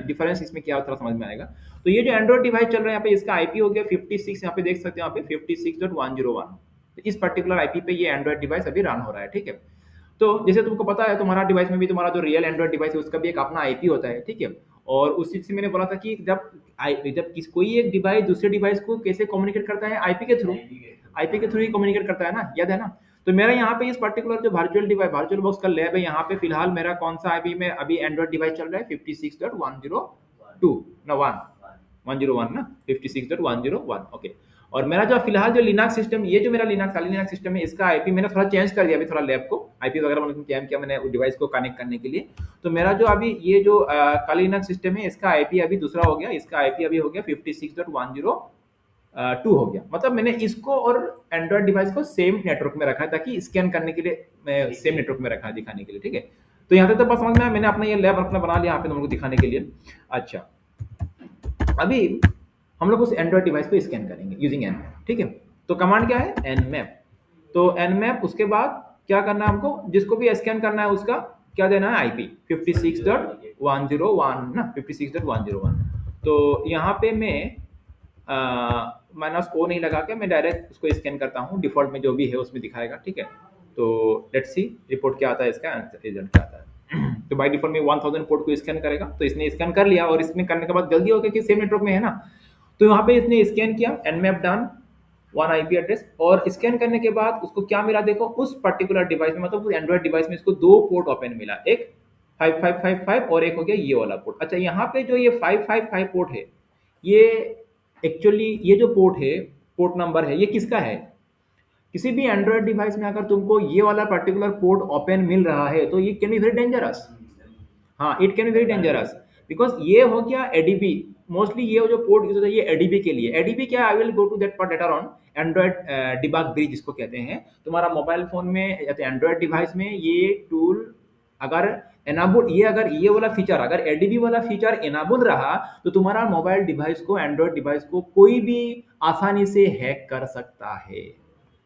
डिफरेंस इसमें क्या थोड़ा समझ में आएगा। तो ये जो एंड्रॉयड डिवाइस चल रहा है यहाँ पे, इसका आईपी हो गया 56, यहाँ पे देख सकते हैं, यहाँ पे 56.101। तो इस पर्टिकुलर आईपी पे ये एंड्रॉयड डिवाइस अभी रन हो रहा है। ठीक है, तो जैसे तुमको पता है तुम्हारा डिवाइस में भी, तुम्हारा जो रियल एंड्रॉयड डिवाइस है उसका भी एक अपना आईपी होता है। ठीक है, और उस चीज से मैंने बोला था कि जब कोई एक डिवाइस दूसरे डिवाइस को कैसे कम्युनिकेट करता है, आईपी के थ्रू, आईपी के थ्रू ही कम्युनिकेट करता है ना, याद है ना। तो मेरा यहाँ पे इस पर्टिकुलर जो वर्चुअल डिवाइस, वर्चुअल बॉक्स का लैब है, यहाँ पे फिलहाल मेरा कौन सा आईपी में अभी एंड्रॉयड डिवाइस चल रहा है, 56.102 ना 101 ना, 56.101। ओके, और मेरा जो फिलहाल जो लिनक्स सिस्टम, ये जो मेरा लिनक्स सिस्टम है, इसका आईपी मैंने थोड़ा चेंज कर दिया अभी, थोड़ा लैब को आईपी वगैरह मैंने चेंज किया मैंने डिवाइस को कनेक्ट करने के लिए। तो मेरा जो अभी ये जो काली लिनक्स सिस्टम है, इसका आईपी अभी दूसरा हो गया, इसका आईपी अभी हो गया 56.102 हो गया। मतलब मैंने इसको और एंड्रॉयड डिवाइस को सेम नेटवर्क में रखा है, ताकि स्कैन करने के लिए मैं सेम नेटवर्क में रखा है, दिखाने के लिए। ठीक है, तो यहाँ तक तो बस समझ में आया, मैंने अपना ये लैब अपना बना लिया यहाँ पे तुमको दिखाने के लिए। अच्छा, अभी हम लोग उस एंड्रॉयड डिवाइस को स्कैन करेंगे यूजिंग एनमैप। ठीक है, तो कमांड क्या है, एनमैप। तो एनमैप, उसके बाद क्या करना है हमको, जिसको भी स्कैन करना है उसका क्या देना है, आईपी 56.101 ना, 56.101। तो यहाँ पे मैं माइनस ओ नहीं लगा के मैं डायरेक्ट उसको स्कैन करता हूँ, डिफॉल्ट में जो भी है उसमें दिखाएगा। ठीक है, तो लेट्स सी रिपोर्ट क्या आता है, इसका रिजल्ट क्या आता है। तो बाय डिफॉल्ट में 1000 पोर्ट को स्कैन करेगा, तो इसने स्कैन कर लिया, और इसमें करने के बाद जल्दी हो गया कि सेम नेटवर्क में है ना। तो यहाँ पे इसने स्कैन किया, एनमैप डन, 1 आईपी एड्रेस, और स्कैन करने के बाद उसको क्या मिला, देखो उस पर्टिकुलर डिवाइस में, मतलब उस एंड्रॉइड डिवाइस में इसको 2 पोर्ट ओपन मिला, एक 5555 और एक हो गया ये वाला पोर्ट। अच्छा, यहाँ पे जो ये 555 पोर्ट है, ये एक्चुअली ये जो पोर्ट है, पोर्ट नंबर है, ये किसका है? किसी भी एंड्रॉयड डिवाइस में अगर तुमको ये वाला पर्टिकुलर पोर्ट ओपन मिल रहा है तो ये कैन बी वेरी डेंजरस। हाँ, it can be very dangerous because ये हो गया एडीबी। मोस्टली ये जो पोर्ट यूज होता है ये एडीबी के लिए। एडीबी क्या है? I will go to that part later on. Android debug bridge जिसको कहते हैं, तुम्हारा मोबाइल फोन में या तो एंड्रॉयड डिवाइस में ये टूल अगर एनाबल, ये अगर ये वाला फीचर, अगर एडीबी वाला फीचर एनाबल रहा तो तुम्हारा मोबाइल डिवाइस को, एंड्रॉयड डिवाइस को कोई भी आसानी से हैक कर सकता है।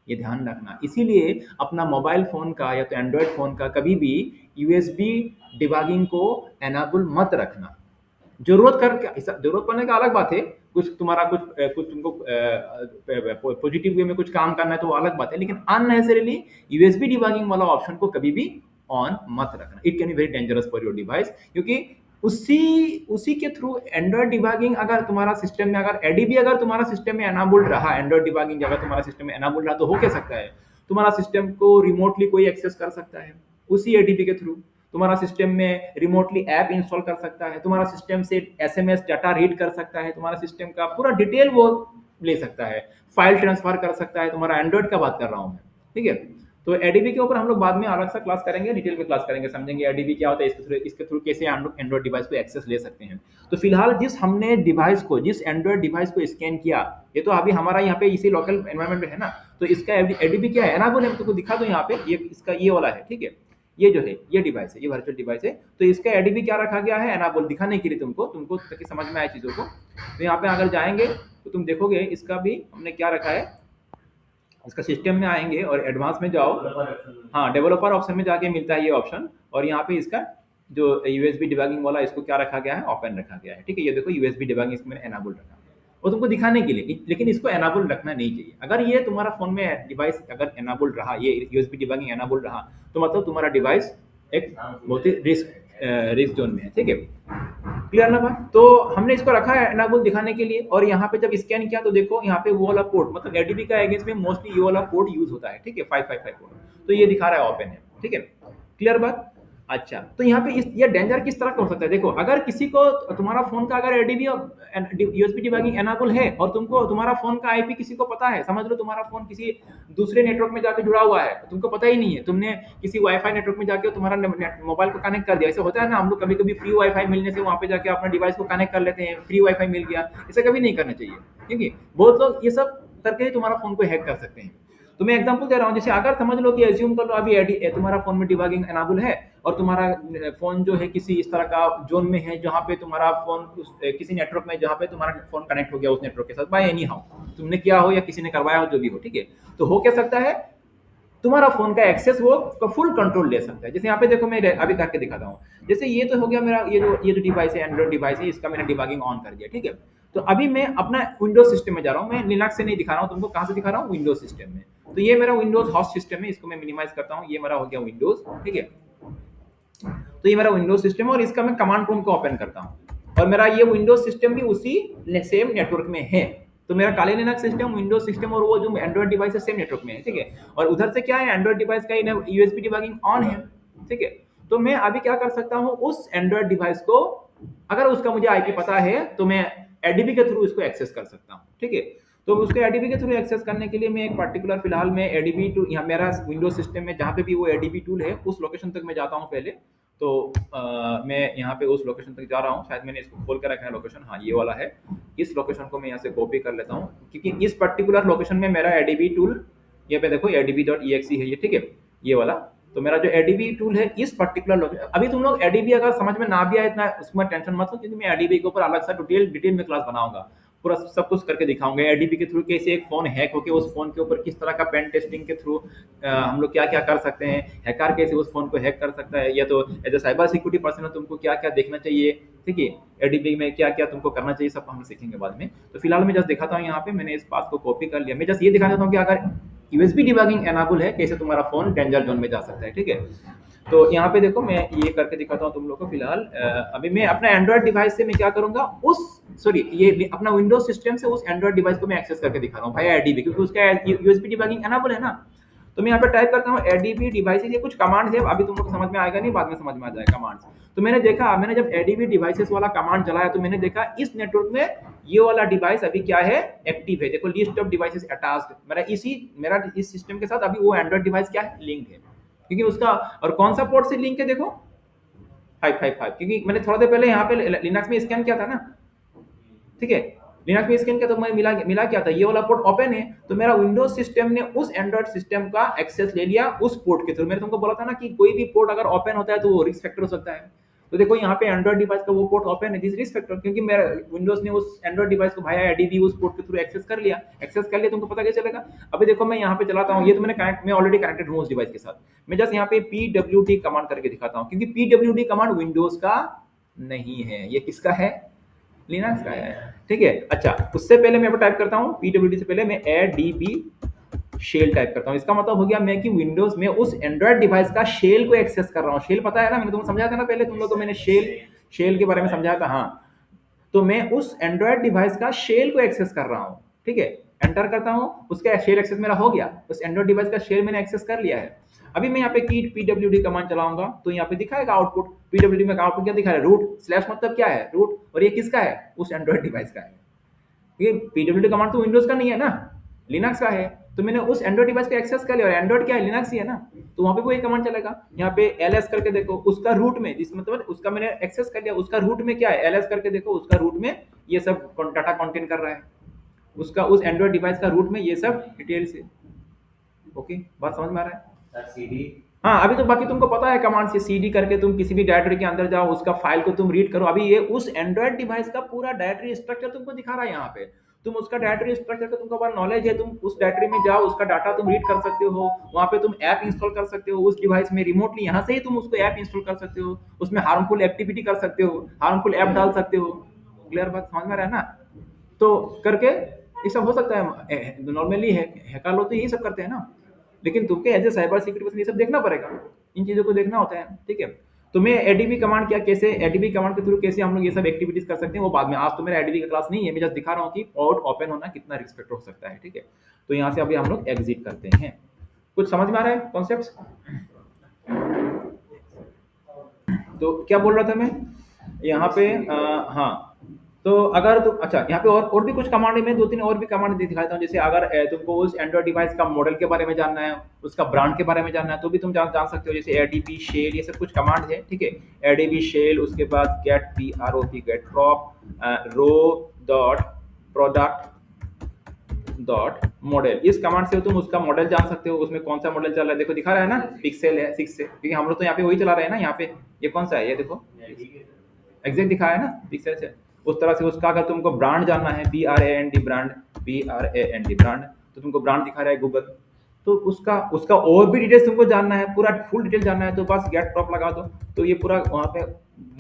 ये ध्यान रखना। इसीलिए अपना मोबाइल फ़ोन का या तो एंड्रॉयड फ़ोन का कभी भी यूएसबी डिबगिंग को एनाबल मत रखना। ज़रूरत पड़ने का अलग बात है, कुछ तुम्हारा कुछ तुमको पॉजिटिव वे में कुछ काम करना है तो वो अलग बात है, लेकिन अननेसेसरीली यूएसबी डिबगिंग वाला ऑप्शन को कभी भी ऑन मत रखना। It can be very dangerous for your device, क्योंकि उसी उसी के थ्रू एंड्रॉयड डिबगिंग अगर तुम्हारा सिस्टम में, अगर एडीबी अगर तुम्हारा सिस्टम में एनाबल्ड रहा, एंड्रॉयड डिबगिंग अगर तुम्हारा सिस्टम में एनाबल्ड रहा तो हो क्या सकता है? तुम्हारा सिस्टम को रिमोटली कोई एक्सेस कर सकता है उसी एडीबी के थ्रू। तुम्हारा सिस्टम में रिमोटली ऐप इंस्टॉल कर सकता है, तुम्हारा सिस्टम से एसएमएस डाटा रीड कर सकता है, तुम्हारा सिस्टम का पूरा डिटेल वो ले सकता है, फाइल ट्रांसफर कर सकता है। तुम्हारा एंड्रॉयड का बात कर रहा हूँ मैं, ठीक है। तो एडीबी के ऊपर हम लोग बाद में अलग सा क्लास करेंगे, डिटेल में क्लास करेंगे, समझेंगे एडीबी क्या होता है, इसके थ्रू कैसे एंड्रॉयड डिवाइस को एक्सेस ले सकते हैं। तो फिलहाल जिस हमने डिवाइस को, जिस एंड्रॉयड डिवाइस को स्कैन किया, ये तो अभी हमारा यहाँ पे इसी लोकल एनवायरमेंट में है ना, तो इसका एडीबी क्या है, एनाबल है। तुमको दिखा दो यहाँ पे, ये इसका ये वाला है, ठीक है। ये जो है ये डिवाइस है, ये वर्चुअल डिवाइस है, तो इसका एडीबी क्या रखा गया है, एनाबल, दिखाने के लिए तुमको ताकि समझ में आए चीज़ों को। तो यहाँ पे अगर जाएंगे तो तुम देखोगे इसका भी हमने क्या रखा है। इसका सिस्टम में आएंगे और एडवांस में जाओ, हाँ डेवलपर ऑप्शन में जाके मिलता है ये ऑप्शन, और यहाँ पे इसका जो यूएसबी डिबगिंग वाला, इसको क्या रखा गया है, ओपन रखा गया है, ठीक है। ये देखो यूएसबी डिबगिंग इसमें एनाबल रखा है, वो तुमको दिखाने के लिए, लेकिन इसको एनाबल रखना नहीं चाहिए। अगर ये तुम्हारा फोन में डिवाइस अगर एनाबल रहा, ये यूएसबी डिबगिंग एनाबल रहा, तो मतलब तुम्हारा डिवाइस एक बहुत ही रिस्क जोन में है, ठीक है। क्लियर ना बात? तो हमने इसको रखा है एनाबल दिखाने के लिए, और यहाँ पे जब स्कैन किया तो देखो यहाँ पे वो वाला पोर्ट, मतलब एडीबी का अगेंस्ट में मोस्टली ये वाला पोर्ट यूज होता है, ठीक है, 555 पोर्ट, तो ये दिखा रहा है ओपन है, ठीक है। क्लियर बात? अच्छा, तो यहाँ पे ये डेंजर किस तरह का हो सकता है? देखो, अगर किसी को तुम्हारा फोन का अगर एडीबी यूएसबी डिबगिंग एनाबल है और तुमको तुम्हारा फोन का आईपी किसी को पता है, समझ लो तुम्हारा फोन किसी दूसरे नेटवर्क में जाके जुड़ा हुआ है, तुमको पता ही नहीं है, तुमने किसी वाईफाई नेटवर्क में जाके तुम्हारा मोबाइल को कनेक्ट कर दिया। ऐसे होता है ना, हम लोग कभी कभी फ्री वाईफाई मिलने से वहाँ पे जाके अपना डिवाइस को कनेक्ट कर लेते हैं, फ्री वाईफाई मिल गया, ऐसा कभी नहीं करना चाहिए, ठीक है। बहुत लोग ये सब करके ही तुम्हारा फोन को हैक कर सकते हैं। तो मैं एग्जांपल दे रहा हूँ, जैसे अगर समझ लो कि एज्यूम कर लो अभी तुम्हारा फोन में डिबगिंग एनाबल है और तुम्हारा फोन जो है किसी इस तरह का जोन में है जहाँ पे तुम्हारा फोन किसी नेटवर्क में, जहाँ पे तुम्हारा फोन कनेक्ट हो गया उस नेटवर्क के साथ बाय एनी हाउ, तुमने किया हो या किसी ने करवाया हो, जो भी हो, ठीक है। तो हो क्या सकता है, तुम्हारा फोन का एक्सेस वो फुल कंट्रोल ले सकता है। जैसे यहाँ पे देखो, मैं अभी करके दिखाता हूँ। जैसे ये तो हो गया मेरा, ये जो डिवाइस है, एंड्रॉइड डिवाइस है, इसका मैंने डिबगिंग ऑन कर दिया, ठीक है। तो अभी मैं अपना विंडोज सिस्टम में जा रहा हूँ, मैं लिनक्स से नहीं दिखा रहा हूँ तुमको, कहाँ से दिखा रहा हूँ, विंडोज सिस्टम में। तो ये मेरा विंडोज होस्ट सिस्टम है, इसको मैं मिनिमाइज करता हूँ, ये मेरा हो गया विंडोज, ठीक है। तो ये मेरा विंडोज सिस्टम है और इसका मैं कमांड प्रोम्प्ट को ओपन करता हूँ, और मेरा ये विंडोज सिस्टम भी उसी सेम नेटवर्क में है। तो मेरा काली लिनक्स सिस्टम, विंडोज सिस्टम और वो जो एंड्रॉइड डिवाइस है सेम नेटवर्क में है, ठीक है। और उधर से क्या है, एंड्रॉइड डिवाइस का यूएसबी डिबगिंग ऑन है, ठीक है। तो मैं अभी क्या कर सकता हूँ, उस एंड्रॉइड डिवाइस को अगर उसका मुझे आईपी पता है तो मैं एडीबी के थ्रू इसको एक्सेस कर सकता हूँ, ठीक है। तो उसको एडीबी के थ्रू एक्सेस करने के लिए मैं एक पर्टिकुलर, फिलहाल मैं एडीबी टूल, यहाँ मेरा विंडोज सिस्टम में जहाँ पे भी वो एडीबी टूल है उस लोकेशन तक मैं जाता हूँ पहले। तो मैं यहाँ पे उस लोकेशन तक जा रहा हूँ, शायद मैंने इसको खोल कर रखा है लोकेशन, हाँ ये वाला है। इस लोकेशन को मैं यहाँ से कॉपी कर लेता हूँ, क्योंकि इस पर्टिकुलर लोकेशन में मेरा एडीबी टूल, ये पे देखो adb.exe है ये, ठीक है, ये वाला। तो मेरा जो एडीबी टूल है इस पर्टिकुलर लोकेशन, अभी तुम लोग एडीबी अगर समझ में ना भी आए इतना उसमें टेंशन मत लो, क्योंकि मैं एडीबी के ऊपर अलग सा डिटेल में क्लास बनाऊंगा, पूरा सब कुछ करके दिखाऊंगा एडीबी के थ्रू कैसे एक फोन हैक होकर उस फोन के ऊपर किस तरह का पेन टेस्टिंग के थ्रू हम लोग क्या क्या कर सकते हैं, हैकर कैसे उस फोन को हैक कर सकता है, या तो as a cyber security person तुमको क्या क्या देखना चाहिए, ठीक है, एडीबी में क्या क्या तुमको करना चाहिए, सब हम सीखेंगे बाद में। तो फिलहाल मैं जस्ट दिखाता हूँ, यहाँ पे मैंने इस बात को कॉपी कर लिया, मैं जस्ट ये दिखाना चाहता हूँ कि अगर यूएसबी डिबगिंग एनाबल है कैसे तुम्हारा फोन डेंजर जोन में जा सकता है, ठीक है। तो यहाँ पे देखो मैं ये करके दिखाता हूँ तुम लोग को। फिलहाल अभी मैं अपना एंड्रॉइड डिवाइस से मैं क्या करूंगा, ये अपना विंडोज सिस्टम से उस एंड्रॉइड डिवाइस को मैं एक्सेस करके दिखा रहा हूँ भाई एडीबी, क्योंकि उसका यूएसबी डिबगिंग एनाबल है ना। तो मैं यहाँ पे टाइप करता हूँ एडीबी डिवाइसेस, ये कुछ कमांड है, अभी तुम लोग को समझ में आएगा नहीं, बाद में समझ में आ जाएगा कमांड्स। तो मैंने देखा, मैंने जब एडीबी डिवाइसेस वाला कमांड चलाया तो मैंने देखा इस नेटवर्क में ये वाला डिवाइस अभी क्या है, एक्टिव है। देखो लिस्ट ऑफ डिवाइसेस अटैच्ड, मेरा इस सिस्टम के साथ अभी वो एंड्रॉइड डिवाइस क्या है, लिंक है, क्योंकि उसका, और कौन सा पोर्ट से लिंक है देखो 555, क्योंकि मैंने थोड़ा देर पहले यहाँ पे लिनक्स में स्कैन किया था ना, ठीक है, लिनक्स में स्कैन किया तो मैं मिला मिला क्या था, ये वाला पोर्ट ओपन है, तो मेरा विंडोज सिस्टम ने उस एंड्रॉइड सिस्टम का एक्सेस ले लिया उस पोर्ट के थ्रू। मैंने तुमको बोला था ना कि कोई भी पोर्ट अगर ओपन होता है तो वो रिस्क फैक्टर हो सकता है। तो देखो यहाँ पे एंड्रॉइड डिवाइस का वो पोर्ट ओपन है, दिस रिस्क फैक्टर, क्योंकि मेरा विंडोज ने उस एंड्रॉइड डिवाइस को भाया एडीबी उस पोर्ट के थ्रू एक्सेस कर लिया। एक्सेस कर लिया तुमको पता क्या चलेगा, अभी देखो मैं यहाँ पे चलाता हूँ, ये तो मैं ऑलरेडी कनेक्टेड हूँ उस डिवाइस के साथ। मैं जस्ट यहाँ पे पीडब्ल्यूडी कमांड करके दिखाता हूँ, क्योंकि पीडब्ल्यूडी कमांड विंडोज का नहीं है, ये किसका है, लिनक्स का है, ठीक है। अच्छा, उससे पहले मैं टाइप करता हूँ पीडब्ल्यूडी से पहले मैं एडीबी शेल टाइप करता हूँ। इसका मतलब हो गया मैं कि विंडोज में उस एंड्रॉइड डिवाइस का शेल को एक्सेस कर रहा हूँ। शेल पता है ना, मैंने तुमको समझाया था ना पहले, तुम लोग को मैंने शेल के बारे में समझाया था, हाँ। तो मैं उस एंड्रॉइड डिवाइस का शेल को एक्सेस कर रहा हूँ, ठीक है। एंटर करता हूँ, उसका शेल एक्सेस मेरा हो गया, उस एंड्रॉइड डिवाइस का शेल मैंने एक्सेस कर लिया है। अभी मैं यहाँ पे की पीडब्ल्यूडी कमांड चलाऊंगा तो यहाँ पे दिखाएगा आउटपुट, पीडब्ल्यूडी में आउटपुट क्या दिखा रहा है, रूट स्लैश मतलब क्या है, रूट, और ये किसका है, उस एंड्रॉइड डिवाइस का है। ये पीडब्ल्यूडी कमांड तो विंडोज का नहीं है ना, लिनक्स का है। तो मैंने उस एंड्रॉइड डिवाइस को एक्सेस कर लिया, और एंड्रॉइड क्या है, लिनक्स ही है ना, तो वहां पे वही कमांड चलेगा। यहाँ पे ls करके देखो, उसका रूट में, जिस मतलब उसका मैंने एक्सेस कर लिया, उसका रूट में क्या है, ls करके देखो, उसका रूट में ये सब डाटा कंटेन कर रहा है, उसका उस एंड्रॉइड डिवाइस का रूट में ये सब डिटेल्स है। ओके, बात समझ में आ रहा है। CD हाँ, अभी तो बाकी तुमको पता है कमांड से सीडी करके तुम किसी भी डायरेक्टरी के अंदर जाओ, उसका फाइल को तुम रीड करो। अभी ये उस एंड्रॉइड डिवाइस का पूरा डायरेक्टरी स्ट्रक्चर तुमको दिखा रहा है यहाँ पे, तुम उसका डायरेक्टरी स्ट्रक्चर का तुमको बड़ा नॉलेज है, तुम उस डायरेक्टरी में जाओ, उसका डाटा तुम रीड कर सकते हो, वहाँ पे तुम ऐप इंस्टॉल कर सकते हो उस डिवाइस में रिमोटली, यहाँ से ही तुम उसको ऐप इंस्टॉल कर सकते हो, उसमें हार्मफुल एक्टिविटी कर सकते हो, हार्मफुल ऐप डाल सकते हो। क्लियर बात समझ में आ रहा है ना, तो करके ये सब हो सकता है। नॉर्मली हैकर लोग तो यही सब करते हैं ना, लेकिन तुमको as a cyber security person ये सब देखना पड़ेगा, इन चीज़ों को देखना होता है, ठीक है। तो मैं एडीबी कमांड क्या, कैसे एडीबी कमांड के थ्रू कैसे हम लोग ये सब एक्टिविटीज कर सकते हैं वो बाद में, आज तो मेरा एडीबी का क्लास नहीं है, मैं जस्ट दिखा रहा हूँ कि पोर्ट ओपन होना कितना रिस्पेक्ट हो सकता है, ठीक है। तो यहाँ से अभी हम लोग एग्जिट करते हैं। कुछ समझ में आ रहा है कॉन्सेप्ट, तो क्या बोल रहा था मैं यहाँ पे, हाँ, तो अगर तुम, अच्छा यहाँ पे और भी कुछ कमांड है, मैं दो तीन और भी कमांड दिखाता हूँ। जैसे अगर तुमको उस एंड्रॉइड डिवाइस का मॉडल के बारे में जानना है, उसका ब्रांड के बारे में जानना है, तो भी तुम जान सकते हो। जैसे एडीबी शेल, ये सब कुछ कमांड है, ठीक है। एडीबी शेल, उसके बाद गेट PROP गेट प्रॉप रो डॉट प्रोडक्ट डॉट मॉडल, इस कमांड से तुम उसका मॉडल जान सकते हो, उसमें कौन सा मॉडल चल रहा है। देखो दिखा रहा है ना, पिक्सेल है 6 से, क्योंकि हम लोग तो यहाँ पे वही चला रहे हैं ना। यहाँ पे ये कौन सा है, ये देखो एग्जैक्ट दिखाया है ना, पिक्सेल से। उस तरह से उसका अगर तुमको ब्रांड जानना है, BRAND ब्रांड, BRAND ब्रांड, तो तुमको ब्रांड दिखा रहा है गूगल। तो उसका और भी डिटेल्स तुमको जानना है, पूरा फुल डिटेल जानना है, तो बस गेट टॉप लगा दो, तो ये पूरा वहाँ पे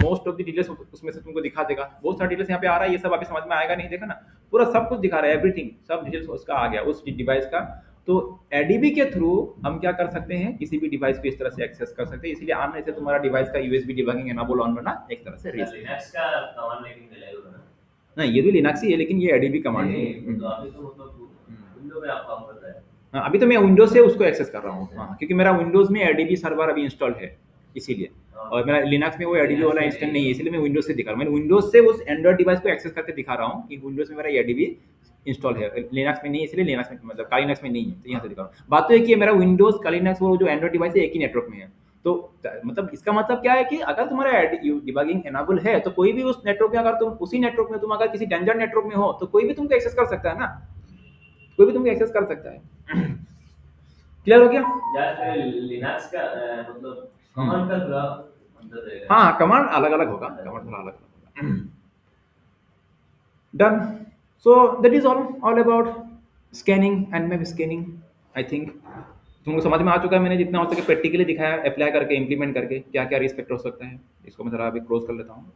मोस्ट ऑफ द डिटेल्स उसमें से तुमको दिखा देगा। बहुत सारा डिटेल्स यहाँ पे आ रहा है, ये सब अभी समझ में आएगा नहीं, देखा ना, पूरा सब कुछ दिखा रहा है, एवरीथिंग, सब डिटेल्स उसका आ गया उस डिवाइस का। तो एडीबी के थ्रू हम क्या कर सकते हैं, किसी भी डिवाइस को इस तरह से एक्सेस कर सकते हैं। इसलिए आने से तुम्हारा डिवाइस का यूएसबी डिबगिंग एनेबल ऑन करना एक तरह से रिस्क है। लिनक्स का कमांड लाइन मिलेगा ना, नहीं, ये भी लिनक्स ही है, लेकिन ये एडीबी कमांड है। तो अभी तो मतलब विंडो में आप काम कर रहे हैं। हाँ, अभी तो मैं विंडोज से उसको एक्सेस कर रहा हूँ, हाँ, क्योंकि मेरा विंडोज में एडीबी सर्वर अभी इंस्टॉल है इसीलिए, और मेरा लिनक्स में वो एडीबी वाला इंस्टॉल नहीं है, इसलिए मैं विंडोज से दिखा रहा हूँ। मैंने विंडोज से उस एंड्रॉइड डिवाइस को एक्सेस करके दिखा रहा हूँ कि विंडोज में मेरा एडीबी इंस्टॉल है, लिनक्स में नहीं है, इसलिए लिनक्स में मतलब कालिनक्स में नहीं है, तो यहाँ से दिखा रहा हूँ। बात तो एक ही है, मेरा विंडोज कालिनक्स वो जो एंड्रॉइड डिवाइस है एक ही नेटवर्क में है। तो मतलब इसका मतलब क्या है कि अगर तुम्हारा डिबगिंग एनेबल है तो कोई भी उस नेटवर्क में, अगर तुम उसी नेटवर्क में, तुम अगर किसी डेंजर नेटवर्क में हो तो कोई भी तुमको एक्सेस कर सकता है ना, कोई भी तुमको एक्सेस कर सकता है। क्लियर हो गया। यार लिनक्स का मतलब कमांड का थोड़ा अंतर रहेगा। हाँ, कमांड अलग अलग होगा, कमांड थोड़ा अलग होगा। Done, so that is all about scanning, nmap scanning. I think तुमको समझ में आ चुका है, मैंने जितना हो सके प्रैक्टिकली दिखाया, अप्लाई करके, इम्प्लीमेंट करके क्या क्या रिस्पेक्ट हो सकता है। इसको मैं थोड़ा अभी क्लोज कर लेता हूँ।